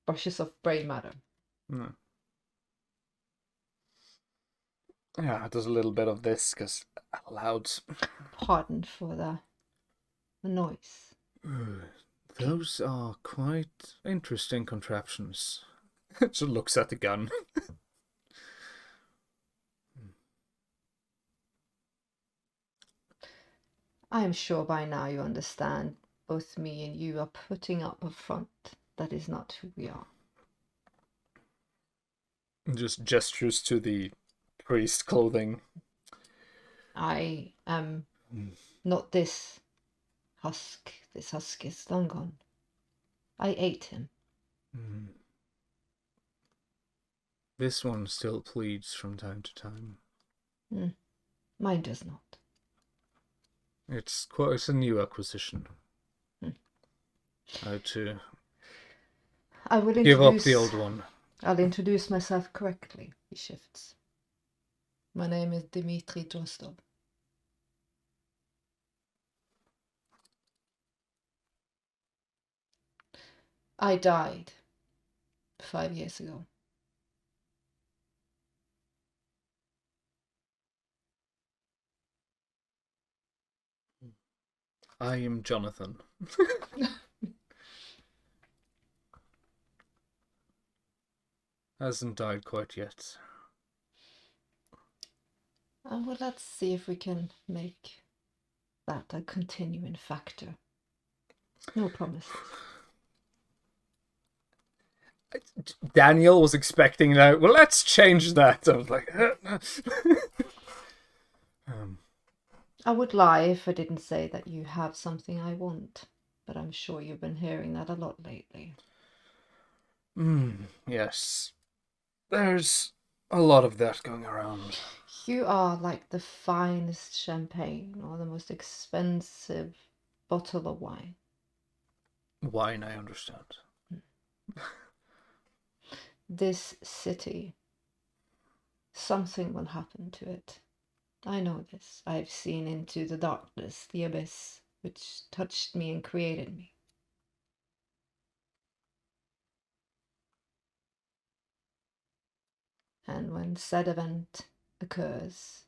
S1: brushes off brain matter.
S4: Mm. Yeah, there's a little bit of this because loud.
S1: Pardon for the noise.
S4: Those are quite interesting contraptions. Just looks at the gun.
S1: I am sure by now you understand both me and you are putting up a front that is not who we are.
S4: Just gestures to the priest clothing.
S1: I am not this husk. This husk is long gone. I ate him.
S4: This one still pleads from time to time.
S1: Mine does not.
S4: It's a new acquisition. I had to give up the old one.
S1: I'll introduce myself correctly, he shifts. My name is Dmitri Drostov. I died 5 years ago.
S4: I am Jonathan. Hasn't died quite yet.
S1: Well, let's see if we can make that a continuing factor. No promises.
S4: Daniel was expecting that. Well, let's change that. I was like,
S1: I would lie if I didn't say that you have something I want, but I'm sure you've been hearing that a lot lately.
S4: Yes. There's a lot of that going around.
S1: You are like the finest champagne or the most expensive bottle of wine.
S4: Wine, I understand.
S1: This city, something will happen to it. I know this. I've seen into the darkness, the abyss, which touched me and created me. And when said event occurs,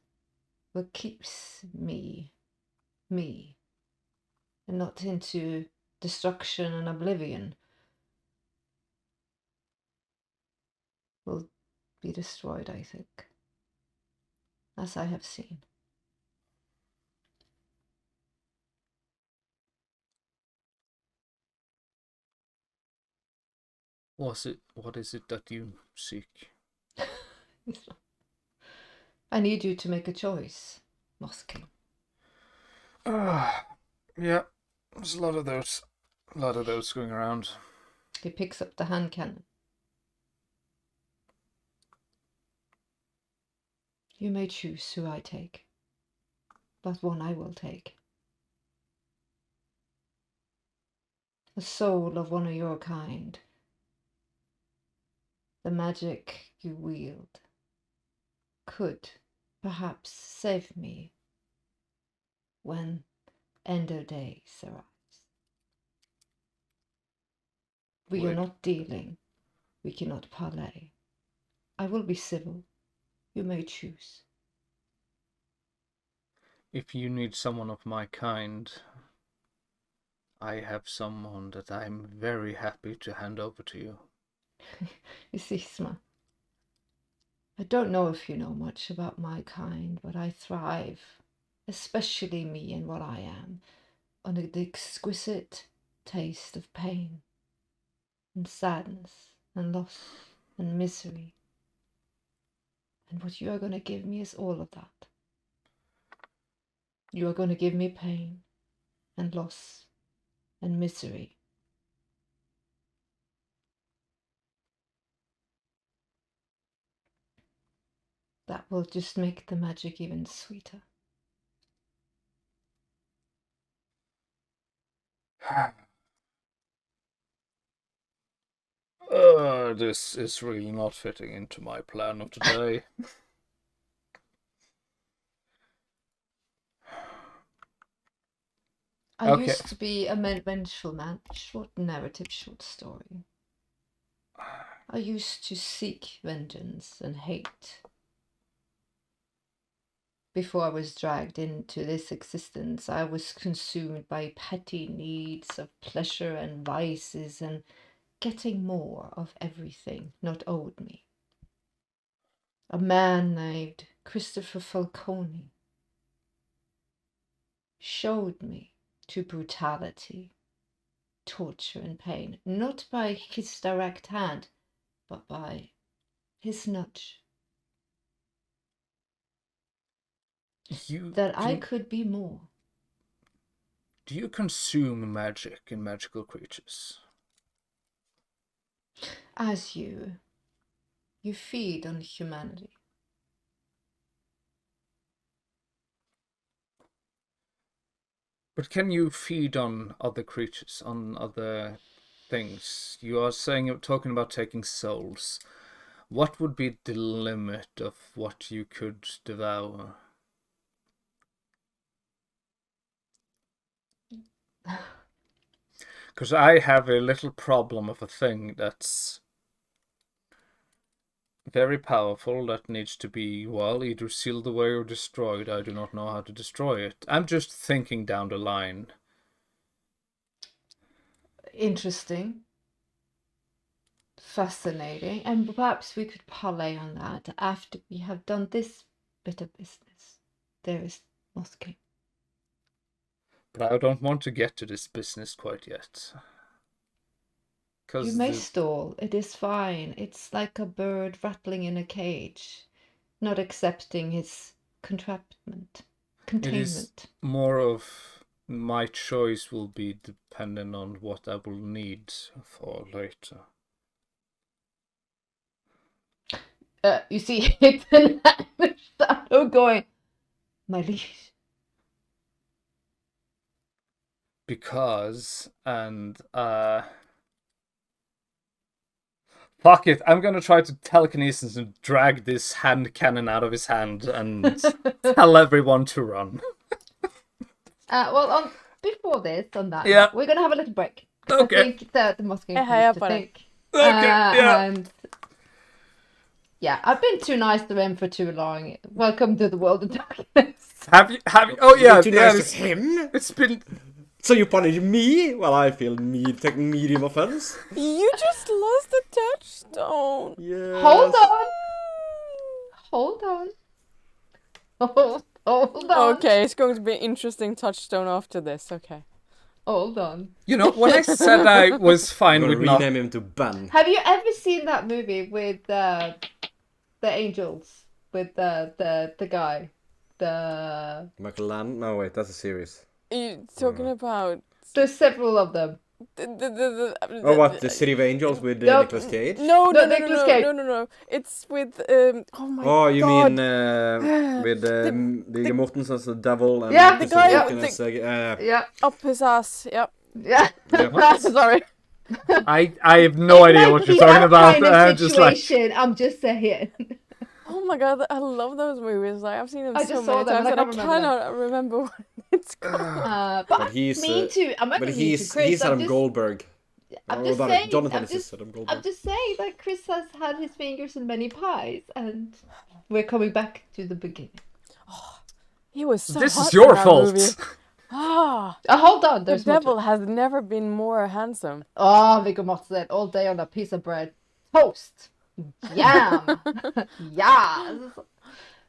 S1: what keeps me, and not into destruction and oblivion, will be destroyed, I think, as I have seen.
S4: What is it that you seek?
S1: I need you to make a choice, Moth King.
S4: Yeah, there's a lot of those going around.
S1: He picks up the hand cannon. You may choose who I take, but one I will take. The soul of one of your kind. The magic you wield could perhaps save me when end of days arrives. We are not dealing. We cannot parley. I will be civil. You may choose.
S4: If you need someone of my kind, I have someone that I'm very happy to hand over to you.
S1: You see, Sma, I don't know if you know much about my kind, but I thrive, especially me and what I am, on the exquisite taste of pain and sadness and loss and misery. And what you are going to give me is all of that. You are going to give me pain and loss and misery. That will just make the magic even sweeter.
S4: This is really not fitting into my plan of today.
S1: I
S4: Okay.
S1: used to be a vengeful man. Short narrative, short story. I used to seek vengeance and hate. Before I was dragged into this existence, I was consumed by petty needs of pleasure and vices and getting more of everything not owed me. A man named Christopher Falcone showed me to brutality, torture, and pain, not by his direct hand, but by his nudge. That I could be more.
S4: Do you consume magic and magical creatures?
S1: As you feed on humanity.
S4: But can you feed on other creatures, on other things? You are talking about taking souls. What would be the limit of what you could devour? Because I have a little problem of a thing that's very powerful that needs to be, well, either sealed away or destroyed. I do not know how to destroy it. I'm just thinking down the line.
S1: Interesting. Fascinating. And perhaps we could parlay on that after we have done this bit of business. There is Moscow.
S4: But I don't want to get to this business quite yet.
S1: You may stall. It is fine. It's like a bird rattling in a cage, not accepting his containment.
S4: It is more of my choice will be dependent on what I will need for later.
S1: You see Ethan and the shadow going, my liege.
S4: Because, and, fuck it, I'm gonna try to telekinesis and drag this hand cannon out of his hand and tell everyone to run.
S1: Well, before this, on that,
S4: Yeah.
S1: we're gonna have a little break.
S4: Okay.
S1: I think that the Moscow needs to think.
S4: Okay, yeah.
S1: And yeah, I've been too nice to him for too long. Welcome to the world of darkness.
S4: Have you, oh yeah,
S3: Too
S4: yeah,
S3: nice to him?
S4: it's been,
S3: So you punish me? Well, I feel taking medium offense.
S2: You just lost the touchstone.
S3: Yes.
S1: Hold on. Hold on.
S2: Okay, it's going to be an interesting touchstone after this. Okay.
S1: Hold on.
S4: you know, when I said I was
S3: I'm
S4: fine
S3: gonna
S4: with not,
S3: rename him to Ben.
S1: Have you ever seen that movie with the angels? With the guy?
S3: Michael Land? No, wait, that's a series.
S2: You talking about
S1: There's several of them.
S3: Oh, what? The City of Angels with
S1: Nope.
S3: Nicolas Cage?
S2: No,
S1: Nicolas Cage.
S2: no. It's with oh my
S3: Oh, you
S2: god.
S3: mean with Viggo Mortensen as the devil and
S1: Yeah,
S2: the
S3: Christopher
S2: guy
S3: Walken
S2: with
S3: as
S1: Yeah.
S2: Up his ass. Yep.
S1: Yeah.
S2: Sorry.
S4: I have no idea what you're talking about.
S1: Kind of
S4: I'm just like,
S1: situation, I'm just saying.
S2: Oh my god, I love those movies. Like I've seen them
S1: I
S2: so
S1: just saw
S2: many
S1: them,
S2: times,
S1: and I
S2: and I
S1: can't remember
S2: cannot remember what it's called.
S1: But
S3: he's,
S1: me too. I'm not
S3: But
S1: mean to Chris.
S3: he's Adam
S1: I'm just,
S3: Goldberg.
S1: I'm
S3: Or
S1: just
S3: about
S1: saying.
S3: Jonathan
S1: I'm
S3: is
S1: just,
S3: Adam Goldberg.
S1: I'm just saying that Chris has had his fingers in many pies, and we're coming back to the beginning.
S2: He was so
S4: this
S2: hot
S4: is your
S2: in that
S4: fault.
S2: movie. Ah,
S1: Hold on.
S2: the
S1: There's more to
S2: devil
S1: it.
S2: has never been more handsome.
S1: Oh, Viggo Mortensen all day on a piece of bread, toast, yam, yes.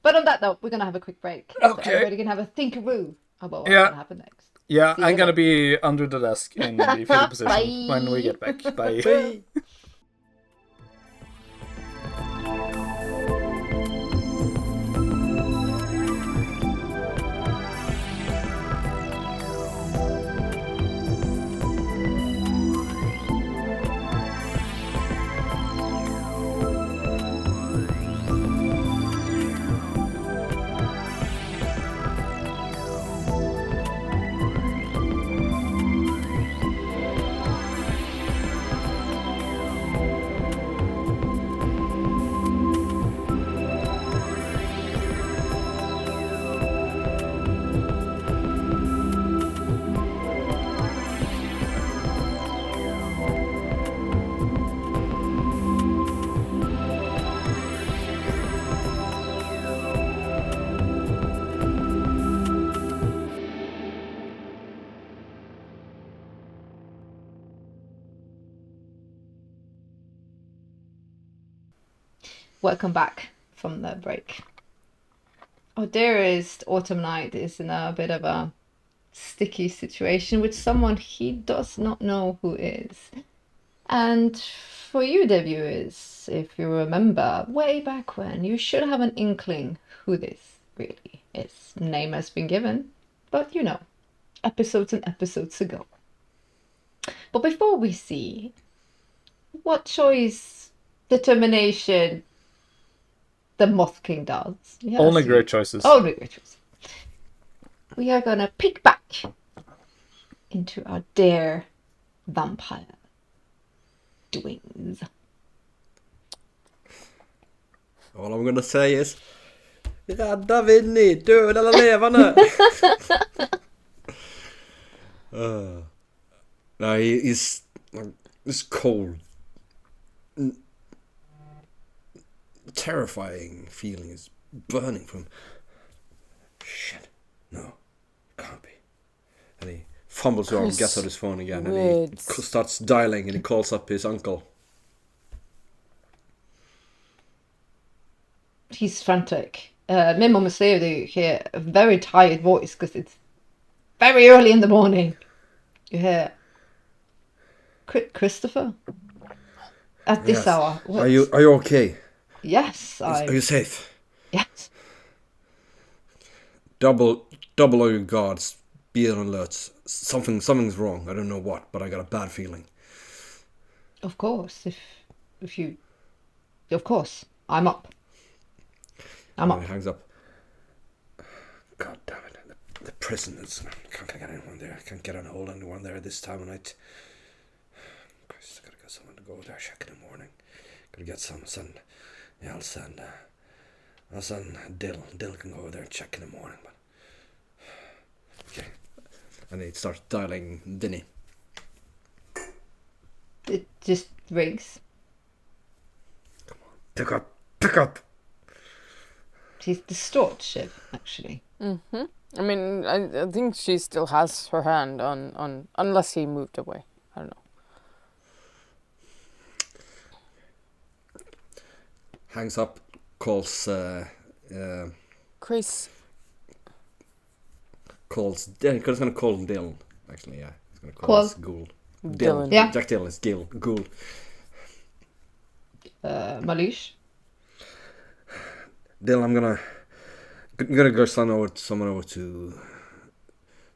S1: But on that note, we're gonna have a quick break. So
S4: Okay.
S1: everybody can have a thinkaroo about what's
S4: Yeah.
S1: gonna happen next.
S4: Yeah,
S1: See you
S4: I'm gonna
S1: later.
S4: be under the desk in the fetal position when we get back. Bye.
S3: Bye.
S1: welcome back from the break. Our dearest Autumn Knight is in a bit of a sticky situation with someone he does not know who is. And for you, the viewers, if you remember way back when, you should have an inkling who this really is. Name has been given, but you know, episodes and episodes ago. But before we see what choice determination the Moth King does. Yes,
S4: Only great choices.
S1: Only great choices. We are gonna peek back into our dear vampire doings.
S3: All I'm gonna say is rädda Vinny, död eller levande. No, he's this cold, terrifying feeling is burning from. Shit, no, can't be. And he fumbles around, gets out his phone again, and he starts dialing, and he calls up his uncle.
S1: He's frantic. Min mamma säger you hear a very tired voice because it's very early in the morning. You hear Christopher at this hour. What?
S3: Are you okay?
S1: Yes,
S3: Are you safe?
S1: Yes.
S3: Double all your guards. Be on alert. Something's wrong. I don't know what, but I got a bad feeling.
S1: Of course, if you, of course, I'm up. I'm up.
S3: He hangs up. God damn it! The prison is. Can't get anyone there. Can't get on hold anyone there this time of night. Christ, I gotta get someone to go there check in the morning. Gotta get I'll send Dill. Dill can go over there and check in the morning. But okay, and he starts dialing Vinny.
S1: It just rings.
S3: Come on, pick up.
S1: She's distraught, Shiv, actually.
S2: Mm-hmm. I mean, I think she still has her hand on unless he moved away. I don't know.
S3: Hangs up, calls
S2: Chris.
S3: He's gonna call Dill, actually, yeah. He's gonna call us Ghoul.
S2: Dylan.
S1: Yeah.
S3: Jack Dill is Ghoul.
S1: Malish.
S3: Dill, I'm gonna go send someone over to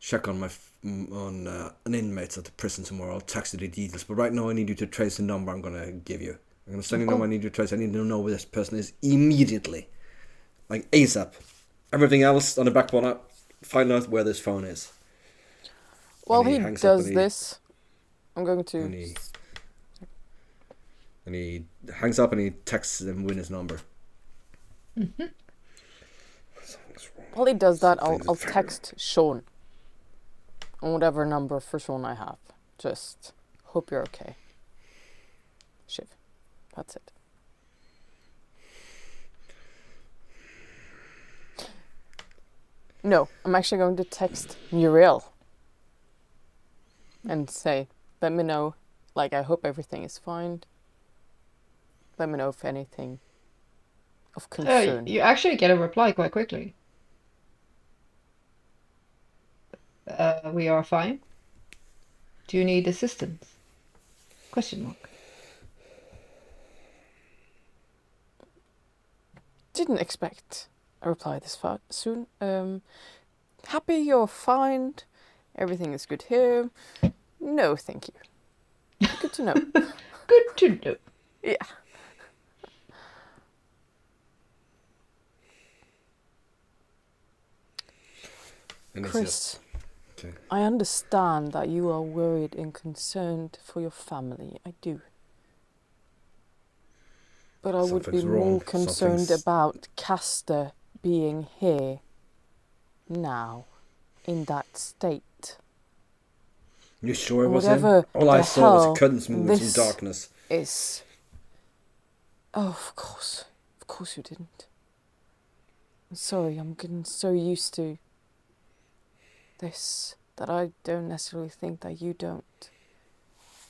S3: check on an inmate at the prison tomorrow. I'll text you the details, but right now I need you to trace the number I'm gonna give you. I'm gonna send you the number I need you to trace. I need to know where this person is immediately, like ASAP. Everything else on the back burner, find out where this phone is.
S2: While he does this, I'm going to.
S3: And he hangs up and he texts them with his number.
S1: Mm-hmm.
S2: While he does that, I'll text Sean on whatever number for Sean I have. Just hope you're okay. Shiv. That's it. No, I'm actually going to text Muriel and say, let me know, like, I hope everything is fine. Let me know if anything of concern.
S1: You actually get a reply quite quickly. We are fine. Do you need assistance? Question mark.
S2: Didn't expect a reply this far soon. Happy you're fine. Everything is good here. No, thank you. Good to know.
S1: Good to know.
S2: Yeah. Chris,
S3: okay.
S2: I understand that you are worried and concerned for your family. I do. But I would be more concerned about Castor being here now, in that state.
S3: You sure it was
S2: Whatever
S3: him? All I
S2: the
S3: saw was
S2: hell
S3: curtains moving
S2: this
S3: from darkness.
S2: Is. Oh, of course. Of course you didn't. I'm sorry, I'm getting so used to this that I don't necessarily think that you don't.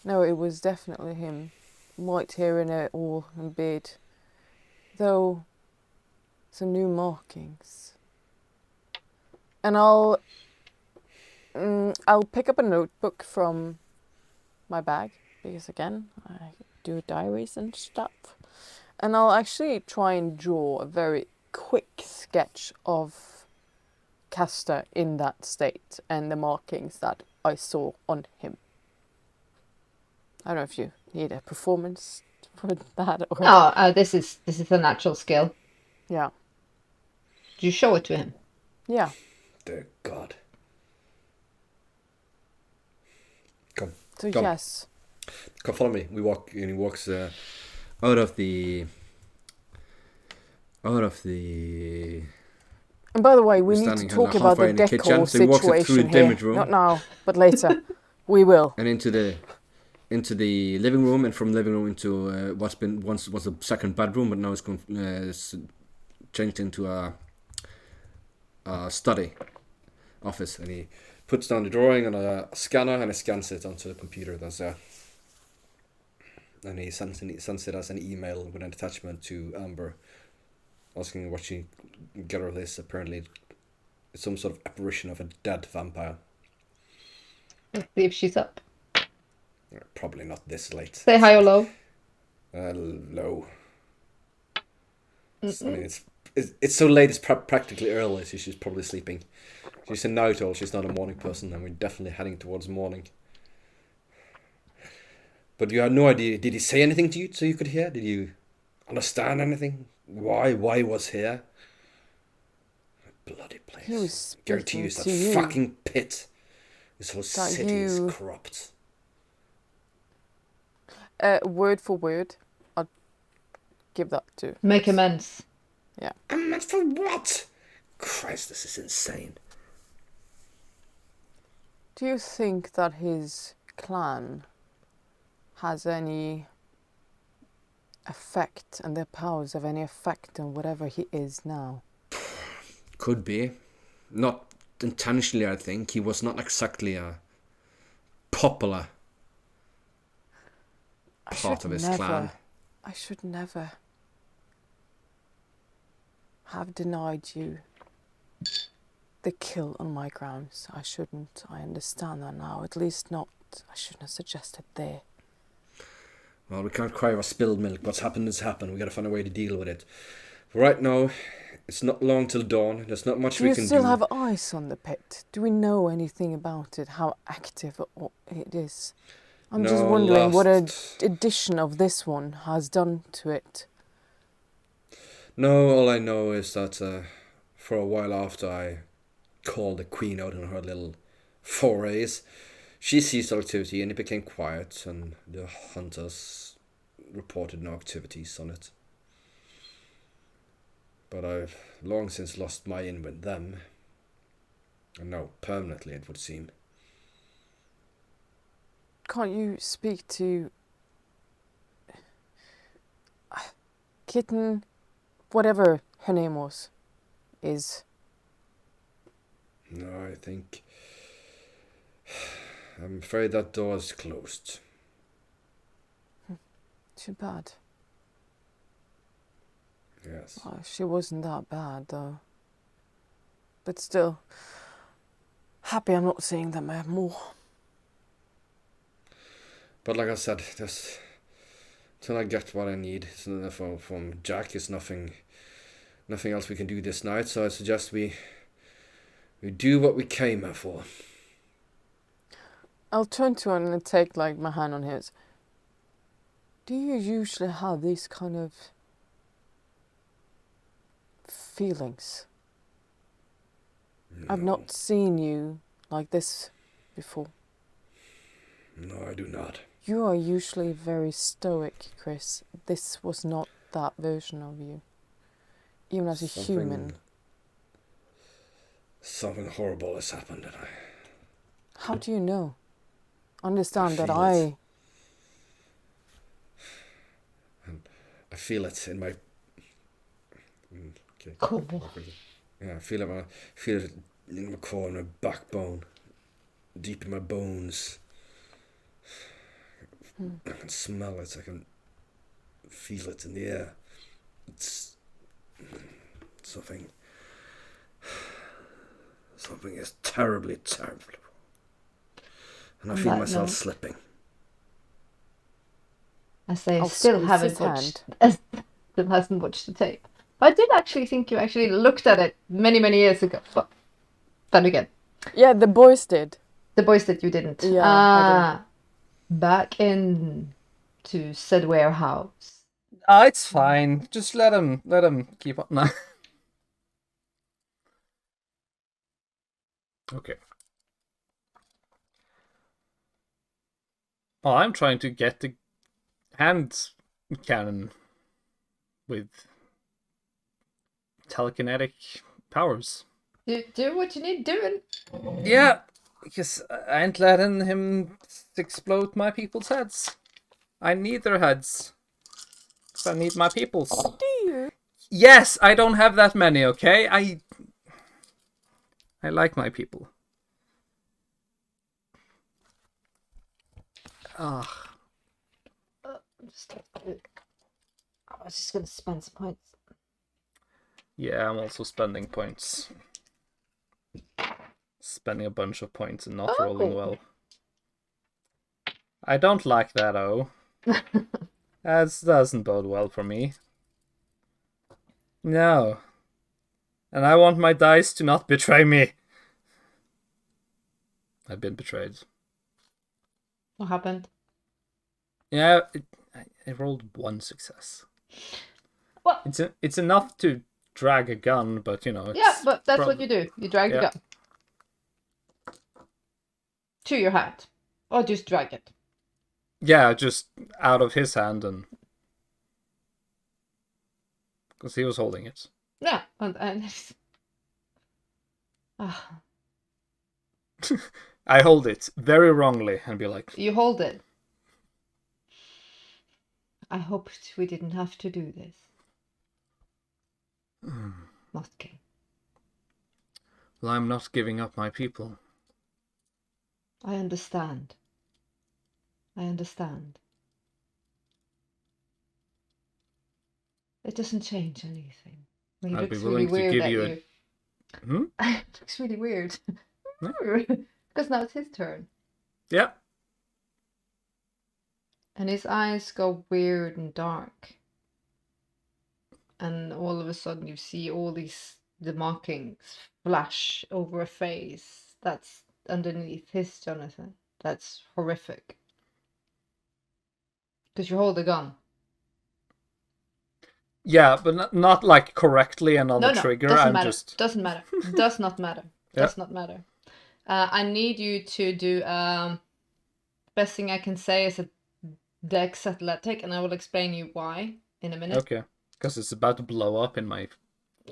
S2: No, it was definitely him. White hair and all and beard. though, some new markings. And I'll pick up a notebook from my bag, because again, I do diaries and stuff. And I'll actually try and draw a very quick sketch of Castor in that state and the markings that I saw on him. I don't know if you need a performance for that or...
S1: No, this is a natural skill.
S2: Yeah.
S1: Do you show it to him?
S2: Yeah.
S3: Dear God. Come.
S2: So
S3: Come.
S2: yes.
S3: Come follow me. We walk, and he walks out of the.
S2: And by the way, we
S3: We're
S2: need to
S3: standing
S2: talk
S3: halfway
S2: about the
S3: in the kitchen,
S2: decor
S3: so he walks up through the
S2: situation here.
S3: damage room.
S2: Not now, but later. We will.
S3: And into the living room, and from living room into what's been once was a second bedroom, but now it's changed into a study office. And he puts down the drawing on a scanner, and he scans it onto the computer that's there. And he sends it as an email with an attachment to Amber, asking what she get out of this. Apparently, it's some sort of apparition of a dead vampire.
S1: Let's see if she's up.
S3: Probably not this late.
S1: Say hi or low.
S3: Low. I mean, it's so late. It's practically early, so she's probably sleeping. She's a night owl. She's not a morning person, and we're definitely heading towards morning. But you had no idea. Did he say anything to you so you could hear? Did you understand anything? Why was here? Bloody place.
S2: He was
S3: Guarantee you it's
S2: speaking to
S3: that
S2: you.
S3: fucking pit. This whole
S2: That
S3: city is
S2: you-
S3: corrupt.
S2: Word for word, I'll give that to.
S1: Make amends.
S3: And for what? Christ, this is insane.
S2: Do you think that his clan has any effect, and their powers have any effect on whatever he is now?
S3: Could be. Not intentionally, I think. He was not exactly a popular part of his clan.
S2: I should never have denied you the kill on my grounds. I shouldn't. I understand that now. At least not. I shouldn't have suggested there.
S3: Well, we can't cry over spilled milk. What's happened has happened. We gotta find a way to deal with it. For right now, it's not long till dawn. There's not much
S2: Do
S3: we
S2: you
S3: can
S2: still
S3: do.
S2: have eyes on the pit? Do we know anything about it? How active it is? I'm just
S3: No,
S2: wondering what an
S3: last-
S2: edition of this one has done to it.
S3: No, all I know is that for a while after I called the queen out on her little forays, she ceased activity and it became quiet, and the hunters reported no activities on it. But I've long since lost my in with them. And now permanently, it would seem.
S2: Can't you speak to Kitten, whatever her name was, is?
S3: No, I think... I'm afraid that door's closed.
S2: Too bad.
S3: Yes.
S2: Oh, she wasn't that bad, though. But still, happy I'm not seeing them more.
S3: But like I said, till I get what I need from Jack, is nothing else we can do this night. So I suggest we do what we came here for.
S2: I'll turn to him and take my hand on his. Do you usually have these kind of feelings?
S3: No.
S2: I've not seen you like this before.
S3: No, I do not.
S2: You are usually very stoic, Chris. This was not that version of you. Even as a human.
S3: Something horrible has happened, and
S2: How do you know? Understand that
S3: feel
S2: I...
S3: it. I feel it in my... Okay.
S1: Cool.
S3: Yeah, I feel it in my core, in my backbone, deep in my bones. I can smell it. I can feel it in the air. It's something. Something is terribly, terribly wrong. And I
S1: On
S3: feel
S1: that
S3: myself
S1: note-
S3: slipping.
S1: I say,
S2: I'll
S1: still
S2: squeeze
S1: haven't
S2: his
S1: watched. Still hasn't watched the tape. I did actually think you actually looked at it many, many years ago. But then again,
S2: Yeah, the boys did.
S1: the boys that you didn't.
S2: Yeah, I
S1: Back in to said warehouse.
S4: It's fine. Just let him keep up now. Okay. Oh, I'm trying to get the hand cannon with telekinetic powers.
S1: Do what you need doing.
S4: Yeah, because I ain't letting him explode my people's heads. I need their heads. 'Cause I need my people's.
S2: Do you?
S4: Yes, I don't have that many, okay? I like my people. Ah,
S1: I was just gonna spend some points.
S4: yeah, I'm also spending points. Spending a bunch of points and not rolling well. I don't like that, That doesn't bode well for me. No. And I want my dice to not betray me. I've been betrayed.
S1: What happened?
S4: Yeah, I rolled one success.
S1: Well,
S4: It's enough to drag a gun, but it's
S1: yeah, but that's what you do. You drag the
S4: Yeah.
S1: gun to your hand, or just drag it.
S4: Yeah, just out of his hand, and because he was holding it.
S1: Yeah, and Ah,
S4: I hold it very wrongly and be like,
S1: you hold it. I hoped we didn't have to do this. Moth King.
S4: well, I'm not giving up my people.
S1: I understand. I understand. It doesn't change anything. Well, he
S4: I'd be
S1: looks
S4: willing
S1: really
S4: to
S1: weird
S4: give
S1: at
S4: you
S1: you.
S4: Hmm?
S1: It looks really weird. Because now it's his turn.
S4: Yeah.
S1: And his eyes go weird and dark. And all of a sudden you see all the markings flash over a face that's underneath his Jonathan. That's horrific. Because you hold a gun.
S4: Yeah, but not like correctly and on
S1: No,
S4: the trigger.
S1: doesn't
S4: I'm
S1: matter.
S4: just
S1: Doesn't matter. Does not matter.
S4: Yeah.
S1: Does not matter. I need you to do best thing I can say is a Dex Athletic, and I will explain you why in a minute.
S4: okay, because it's about to blow up in my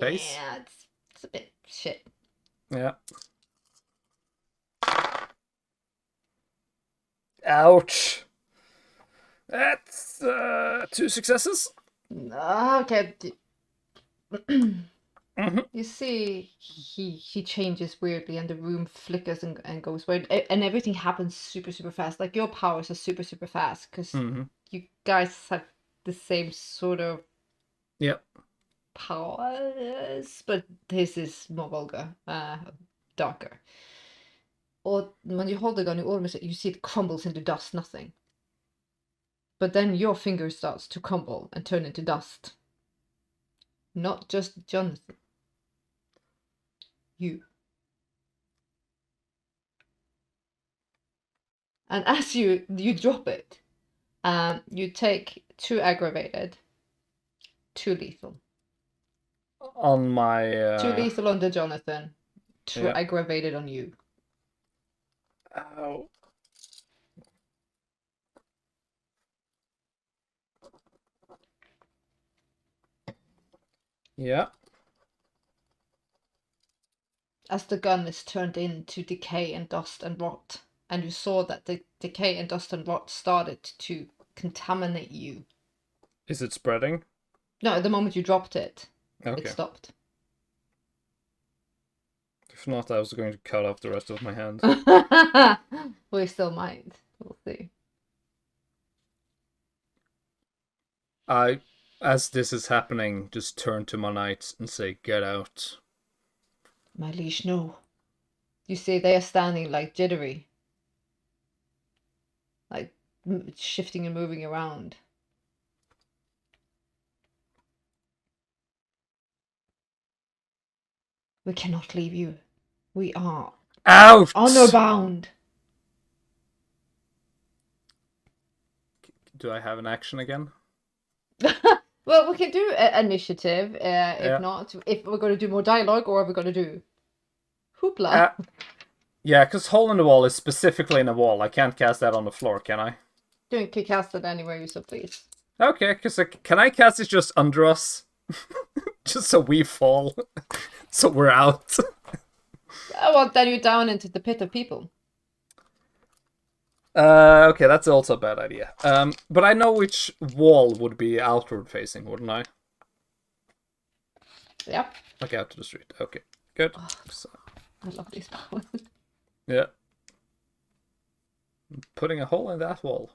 S4: face.
S1: Yeah, it's a bit shit.
S4: Yeah. Ouch. That's 2 successes.
S1: Okay.
S4: Mhm.
S1: You see, he changes weirdly, and the room flickers and goes weird, and everything happens super super fast. Like your powers are super super fast because
S4: Mhm.
S1: you guys have the same sort of
S4: Yep.
S1: powers, but his is more vulgar, darker. Or when you hold the gun, you see it crumbles into dust, nothing. But then your finger starts to crumble and turn into dust. Not just Jonathan. You. And as you drop it, you take 2 aggravated, 2 lethal.
S4: On my
S1: 2 lethal on the Jonathan, 2
S4: yeah.
S1: aggravated on you.
S4: Ow. Yeah.
S1: As the gun is turned into decay and dust and rot, and you saw that the decay and dust and rot started to contaminate you.
S4: Is it spreading?
S1: No, at the moment you dropped it,
S4: Okay.
S1: it stopped.
S4: If not, I was going to cut off the rest of my hand.
S1: We still might. We'll see.
S4: I as this is happening, just turn to my knight and say, "Get out."
S1: My liege, no. You see, they are standing like jittery. Like shifting and moving around. We cannot leave you. We are
S4: Out!
S1: honor bound.
S4: Do I have an action again?
S1: Well, we can do initiative.
S4: Yeah.
S1: If not, if we're going to do more dialogue, or are we going to do hoopla?
S4: Yeah, because hole in the wall is specifically in a wall. I can't cast that on the floor, can I?
S1: You can cast it anywhere you so please.
S4: Okay, because can I cast it just under us? Just so we fall. So we're out.
S1: Well, then you're down into the pit of people.
S4: Okay, that's also a bad idea. But I know which wall would be outward facing, wouldn't I?
S1: Yep.
S4: Like out to the street. Okay, good.
S1: Oh,
S4: So,
S1: I love these powers.
S4: yeah. Putting a hole in that wall.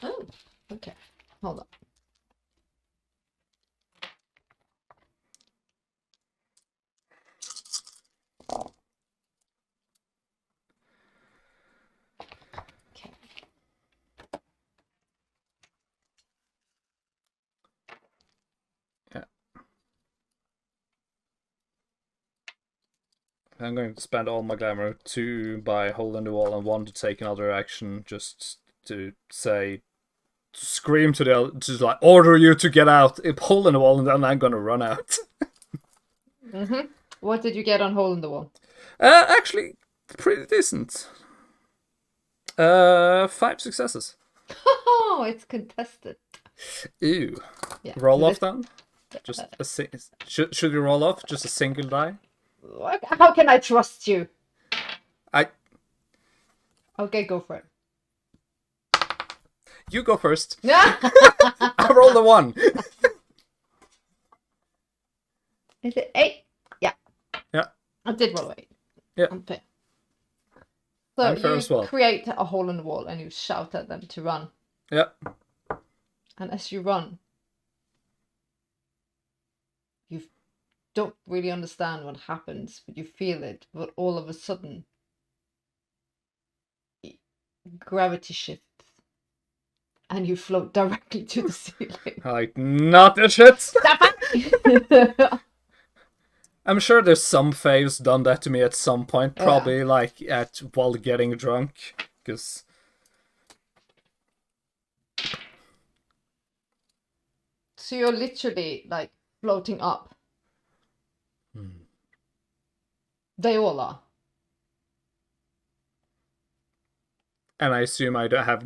S1: Oh, okay. Hold on. Okay.
S4: Yeah. I'm going to spend all my glamour, 2 by hole in the wall and 1 to take another action, just to say, scream to the just like order you to get out, hole in the wall, and then I'm gonna run out.
S1: What did you get on hole in the wall?
S4: Actually, pretty decent. 5 successes.
S1: Oh, it's contested.
S4: Ew.
S1: Yeah.
S4: Roll
S1: so
S4: off then. Just should we roll off just a single die?
S1: How can I trust you?
S4: I.
S1: Okay, go for it.
S4: You go first.
S1: Yeah.
S4: I rolled a 1.
S1: Is it 8? Yeah.
S4: Yeah.
S1: I did roll 8.
S4: Yeah.
S1: Okay.
S4: I'm
S1: So
S4: fair
S1: you
S4: as well.
S1: create a hole in the wall and you shout at them to run.
S4: Yeah.
S1: And as you run, you don't really understand what happens, but you feel it. But all of a sudden, gravity shifts. And you float directly to the ceiling.
S4: Like, not the shit. I'm sure there's some faves done that to me at some point. Probably like while getting drunk, because.
S1: So you're literally like floating up. They all are.
S4: And I assume I don't have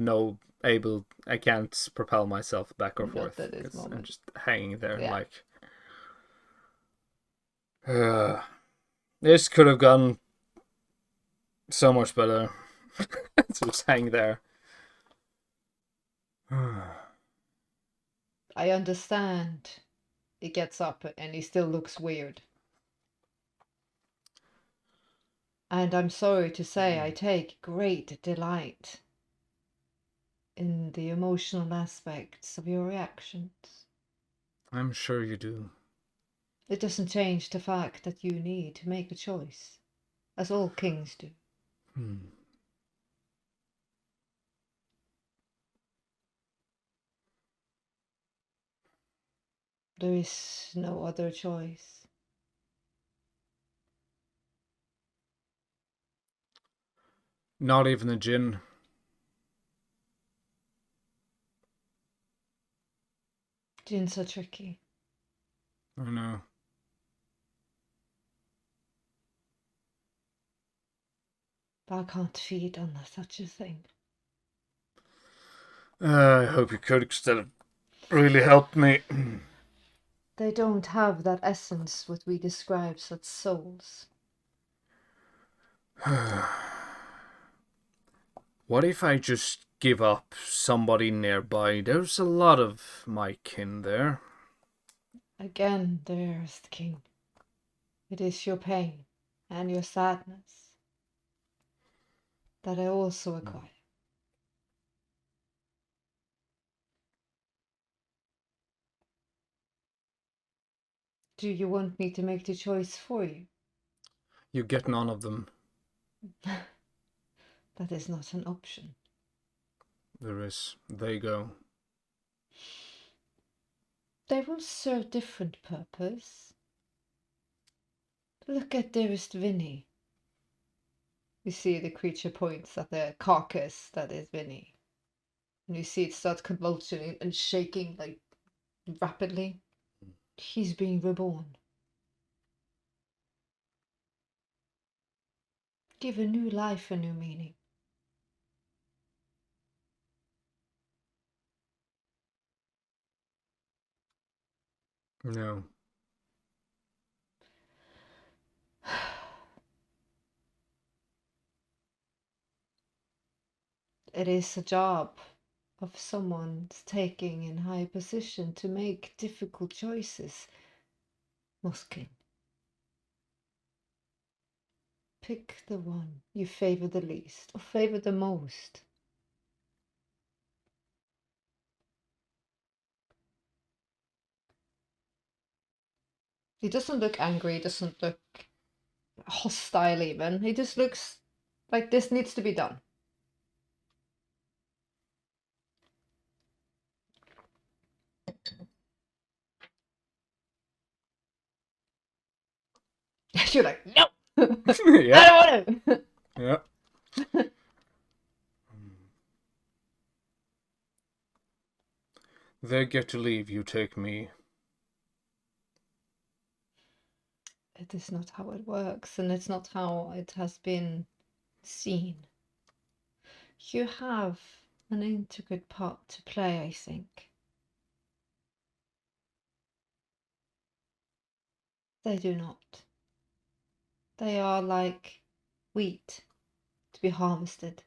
S4: I can't propel myself back or forth.
S1: Not at this
S4: 'Cause
S1: moment.
S4: I'm just hanging there
S1: Yeah.
S4: like. This could have gone so much better. Just hang there.
S1: I understand. He gets up and he still looks weird. And I'm sorry to say I take great delight in the emotional aspects of your reactions.
S4: I'm sure you do.
S1: It doesn't change the fact that you need to make a choice, as all kings do. There is no other choice.
S4: Not even a gin.
S1: Gins are tricky.
S4: I know.
S1: But I can't feed on such a thing.
S4: I hope you could, because that really helped me.
S1: They don't have that essence what we describe as souls.
S4: What if I just give up somebody nearby? There's a lot of my kin there.
S1: Again, dearest king, it is your pain and your sadness that I also acquire. Do you want me to make the choice for you?
S4: You get none of them.
S1: That is not an option.
S4: There is. They go.
S1: They will serve different purpose. Look at dearest Vinny. You see the creature points at the carcass that is Vinny. And you see it start convulsing and shaking like rapidly. He's being reborn. Give a new life a new meaning.
S4: No.
S1: It is a job of someone taking in high position to make difficult choices. Moskin. Pick the one you favor the least or favor the most. He doesn't look angry, he doesn't look hostile even. He just looks like this needs to be done. You're like, no!
S4: Yeah.
S1: I don't want to!
S4: Yeah. They get to leave, you take me.
S1: It is not how it works, and it's not how it has been seen. You have an intricate part to play, I think. They do not. They are like wheat to be harvested.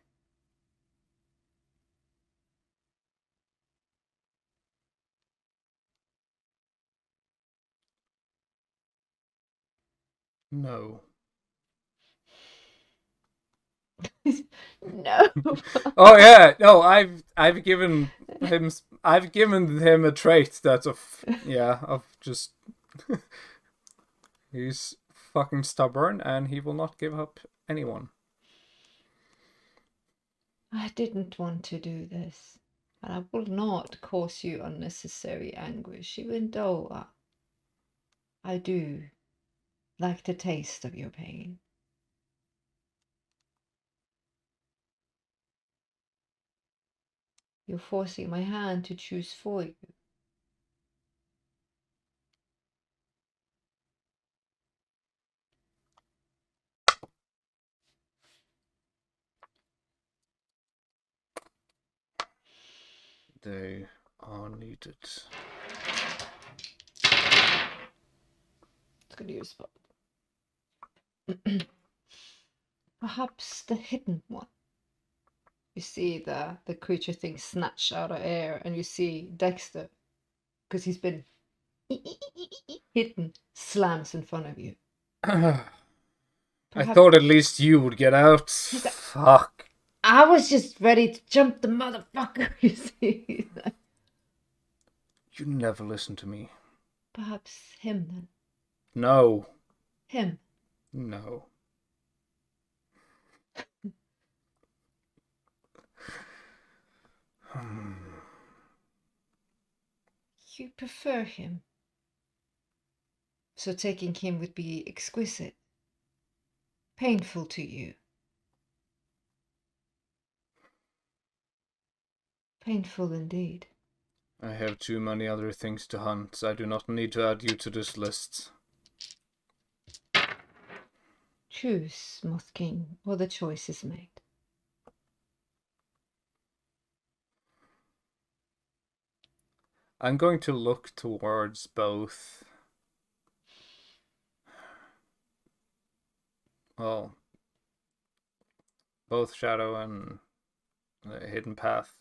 S4: No.
S1: No.
S4: Oh yeah, no, I've given him a trait that's of just he's fucking stubborn and he will not give up anyone.
S1: I didn't want to do this, and I will not cause you unnecessary anguish, even though I do like the taste of your pain. You're forcing my hand to choose for you.
S4: They are needed.
S1: It's gonna use spot. Perhaps the hidden one. You see the creature thing snatch out of air, and you see Dexter, because he's been hidden, slams in front of you.
S4: I
S1: Perhaps
S4: thought at least you would get out.
S1: like,
S4: Fuck.
S1: I was just ready to jump the motherfucker, you see.
S4: You never listen to me.
S1: Perhaps him then.
S4: No.
S1: Him.
S4: No.
S1: You prefer him. So taking him would be exquisite. Painful to you. Painful indeed.
S4: I have too many other things to hunt. I do not need to add you to this list.
S1: Choose, Moth King, or the choice is made.
S4: I'm going to look towards both. Well, both Shadow and the Hidden Path.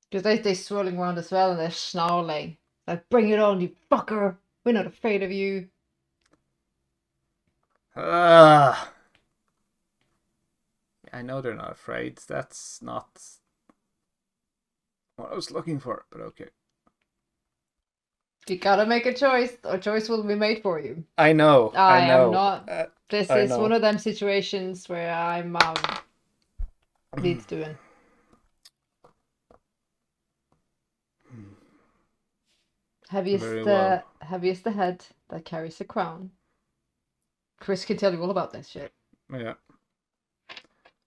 S1: Because they're swirling around as well and they're snarling. Like, bring it on, you fucker! We're not afraid of you.
S4: I know they're not afraid. That's not what I was looking for, but okay.
S1: You gotta make a choice, or choice will be made for you.
S4: I know.
S1: I
S4: I know.
S1: am not. This
S4: I
S1: is
S4: know.
S1: one of them situations where I'm needs doing.
S4: Very well.
S1: Heaviest the head that carries the crown. Chris can tell you all about this shit.
S4: Yeah.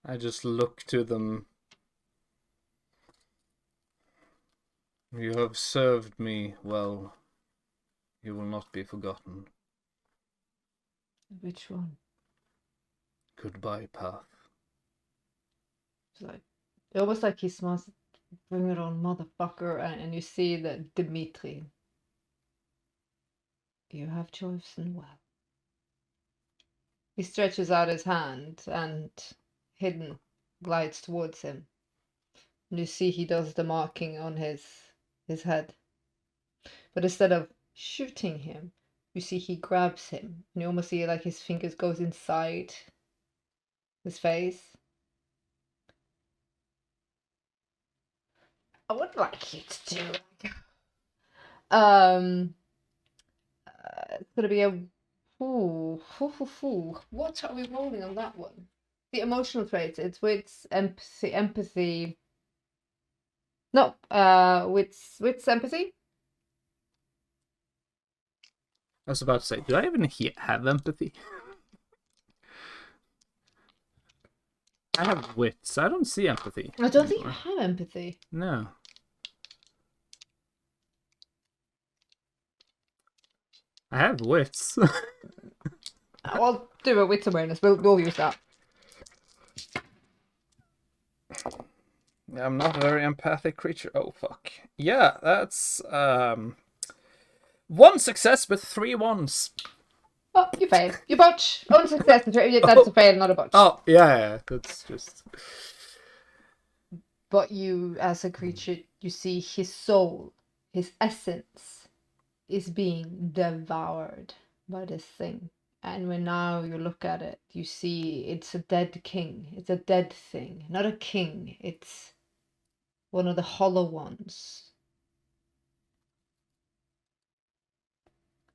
S4: I just look to them. You have served me well. You will not be forgotten.
S1: Which one?
S4: Goodbye, path.
S1: It's like almost like he smells. Bring it on, motherfucker! And you see that Dimitri. You have chosen well. He stretches out his hand, and hidden glides towards him. And you see he does the marking on his head. But instead of shooting him, you see he grabs him. And you almost see like his fingers goes inside his face. I would like you to do it's gonna be a what are we rolling on that one? The emotional traits. It's with empathy. No, with empathy.
S4: I was about to say, do I even have empathy? I have wits. I don't see empathy.
S1: I don't think you have empathy.
S4: No. I have wits.
S1: I'll do a wits awareness. We'll use that.
S4: I'm not a very empathic creature. Oh, fuck. Yeah, that's, one success with 3 ones.
S1: Oh, you failed. You botch. Unsuccess. That's a fail, not a botch.
S4: Oh, yeah, that's just...
S1: But you, as a creature, you see his soul, his essence, is being devoured by this thing. And when now you look at it, you see it's a dead king. It's a dead thing. Not a king. It's one of the hollow ones.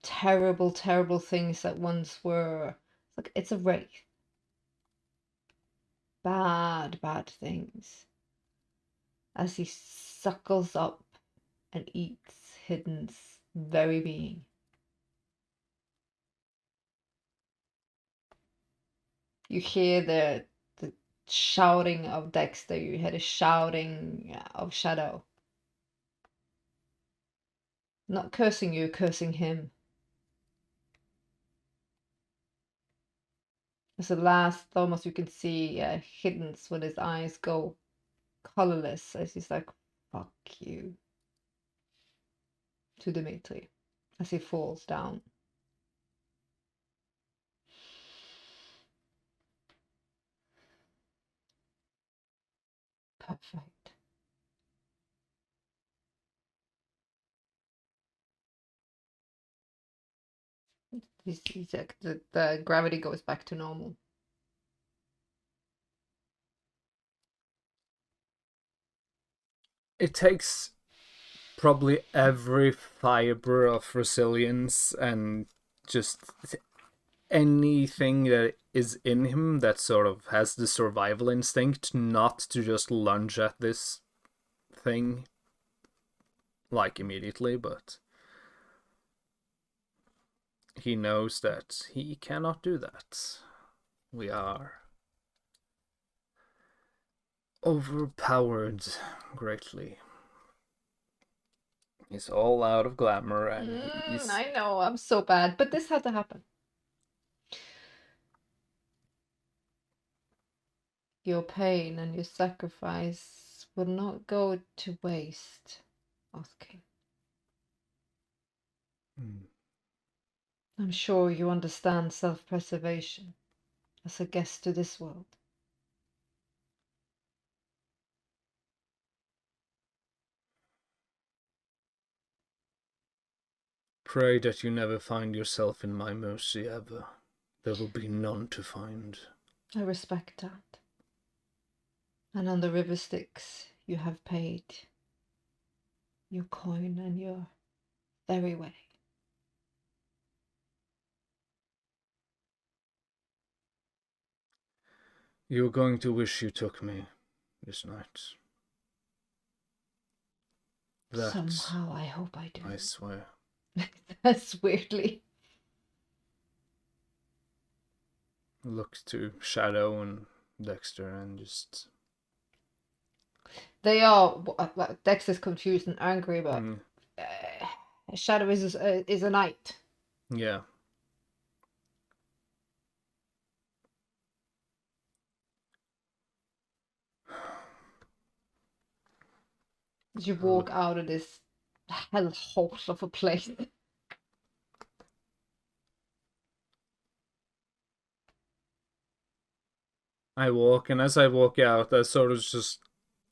S1: Terrible, terrible things that once were. Like it's a wraith. Bad, bad things. As he suckles up and eats Hidden's very being. You hear the shouting of Dexter, you hear the shouting of Shadow. Not cursing you, cursing him. As the last, almost you can see Hidden's when his eyes go colorless as he's like, fuck you. To Dimitri as he falls down. Perfect. He's like, the gravity goes back to normal.
S4: It takes probably every fiber of resilience and just anything that is in him that sort of has the survival instinct not to just lunge at this thing like immediately, but he knows that he cannot do that. We are overpowered greatly. He's all out of glamour and he's...
S1: I know, I'm so bad, but this had to happen. Your pain and your sacrifice will not go to waste, Osking. I'm sure you understand self-preservation as a guest to this world.
S4: Pray that you never find yourself in my mercy ever. There will be none to find.
S1: I respect that. And on the river Styx, you have paid your coin and your very way.
S4: You're going to wish you took me this night. That,
S1: Somehow I hope I do.
S4: I swear.
S1: That's weirdly.
S4: Look to Shadow and Dexter and just...
S1: They are. Well, Dex is confused and angry, but Shadow is a knight.
S4: Yeah.
S1: As you walk out of this hellhole of a place.
S4: I walk, and as I walk out, I sort of just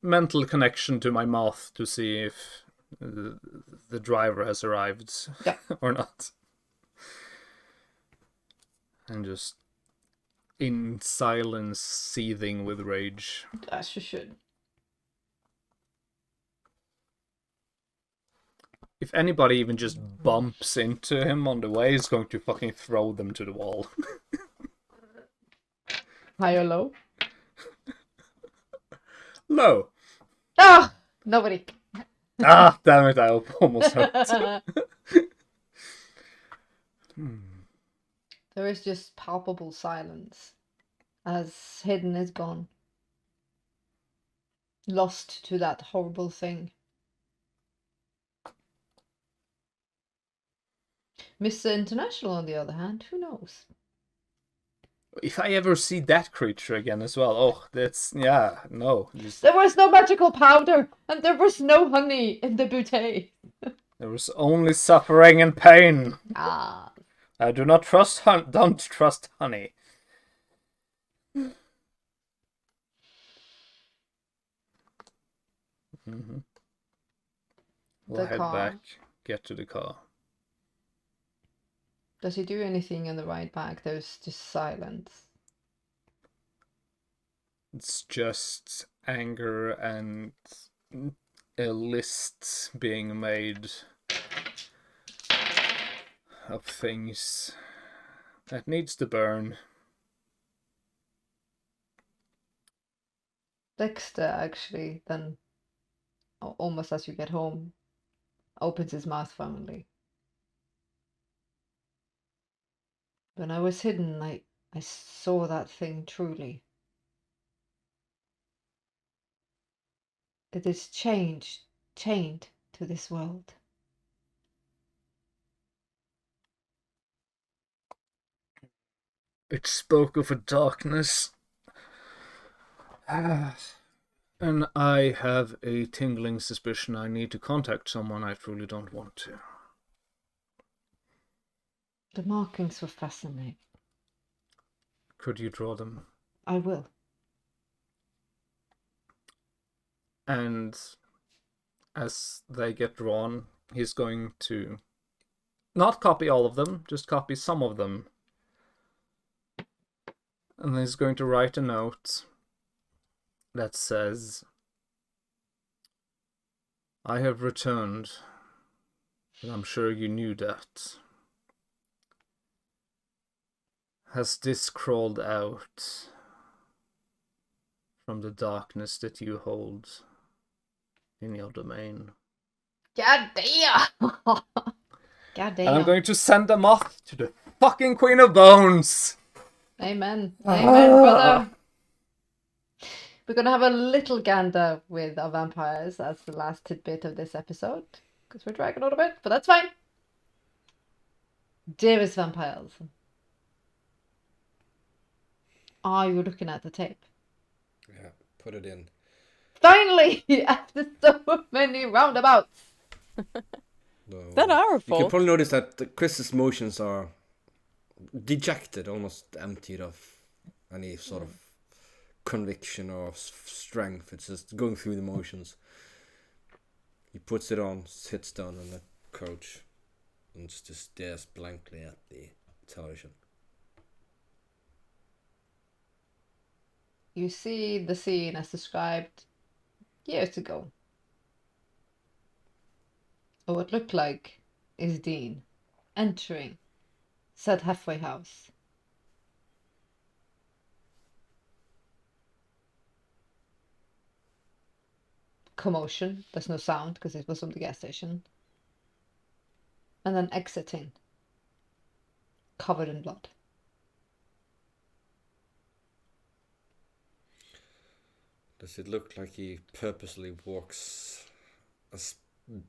S4: mental connection to my mouth to see if the driver has arrived or not. And just in silence, seething with rage.
S1: As you should.
S4: If anybody even just bumps into him on the way, he's going to fucking throw them to the wall.
S1: High or low?
S4: Low.
S1: Ah! Nobody.
S4: Ah, damn it, I almost hurt.
S1: There is just palpable silence as Hidden is gone. Lost to that horrible thing. Mr. International, on the other hand, who knows?
S4: If I ever see that creature again as well, oh, that's, yeah, no. Just,
S1: There was no magical powder, and there was no honey in the bouteille.
S4: there was only suffering and pain.
S1: Ah.
S4: I do not trust don't trust honey. We'll head back, get to the car.
S1: Does he do anything in the ride back? There's just silence.
S4: It's just anger and a list being made of things that needs to burn.
S1: Dexter actually then, almost as you get home, opens his mouth firmly. When I was hidden, I saw that thing truly. It is chained to this world.
S4: It spoke of a darkness. And I have a tingling suspicion I need to contact someone I truly don't want to.
S1: The markings were fascinating.
S4: Could you draw them?
S1: I will.
S4: And as they get drawn, he's going to not copy all of them, just copy some of them. And he's going to write a note that says, I have returned, and I'm sure you knew that. Has this crawled out from the darkness that you hold in your domain?
S1: God damn! God damn.
S4: And I'm going to send them off to the fucking Queen of Bones!
S1: Amen. Amen, brother. We're going to have a little gander with our vampires as the last tidbit of this episode, because we're dragging on a bit, but that's fine. Dearest vampires, are you looking at the tape?
S3: Yeah, put it in.
S1: Finally, after so many roundabouts.
S3: No.
S2: Is that our
S3: You
S2: fault?
S3: can probably notice that Chris's motions are dejected, almost emptied of any sort of conviction or strength. It's just going through the motions. He puts it on, sits down on the couch, and just stares blankly at the television.
S1: You see the scene as described years ago. Or what looked like is Dean entering said halfway house. Commotion, there's no sound because it was from the gas station. And then exiting, covered in blood.
S3: Does it look like he purposely walks as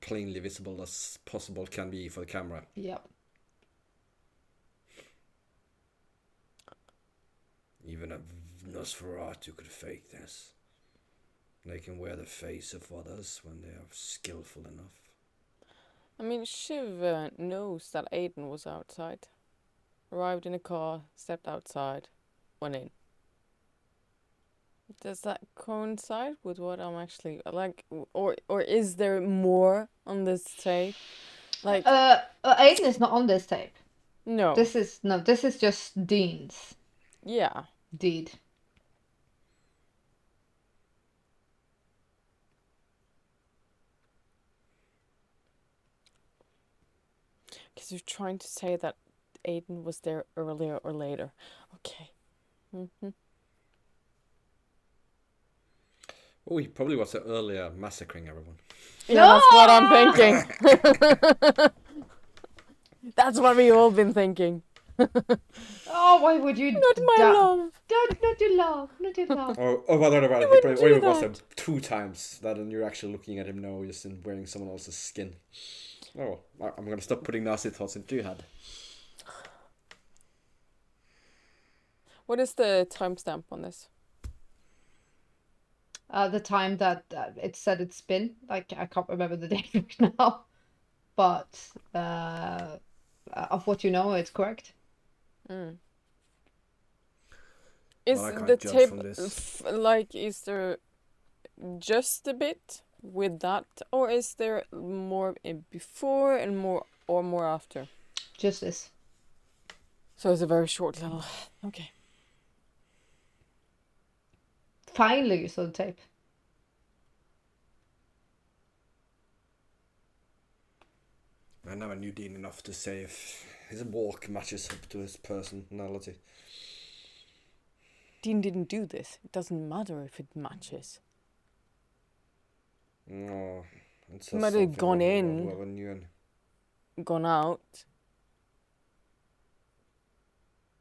S3: plainly visible as possible can be for the camera?
S1: Yep.
S3: Even a Nosferatu could fake this. They can wear the face of others when they are skillful enough.
S2: I mean, Shiv knows that Aiden was outside. Arrived in a car, stepped outside, went in. Does that coincide with what I'm actually like, or is there more on this tape? Like,
S1: Aiden is not on this tape.
S2: no.
S1: This is just Dean's
S2: Yeah.
S1: deed.
S2: Because you're trying to say that Aiden was there earlier or later. Okay.
S3: Oh, he probably was earlier massacring everyone.
S2: Yeah, that's what I'm thinking. That's what we all been thinking.
S1: Oh, why would you?
S2: Not my love.
S1: Not your love. Not your love.
S3: Or rather, he probably was there 2 times. That and you're actually looking at him now, just in wearing someone else's skin. Oh, I'm gonna stop putting nasty thoughts into your head.
S2: What is the timestamp on this?
S1: The time that it said it's been, like, I can't remember the date right now, but of what you know, it's correct.
S2: Is
S3: Well, I can't
S2: the
S3: judge
S2: tape
S3: from this.
S2: like, is there just a bit with that, or is there more before and more after?
S1: Just this.
S2: So it's a very short little. Okay.
S1: Finally, you saw the tape.
S3: I never knew Dean enough to say if his walk matches up to his personality.
S2: Dean didn't do this. It doesn't matter if it matches.
S3: No, it
S2: He might have gone in,
S3: whoever knew him.
S2: gone out.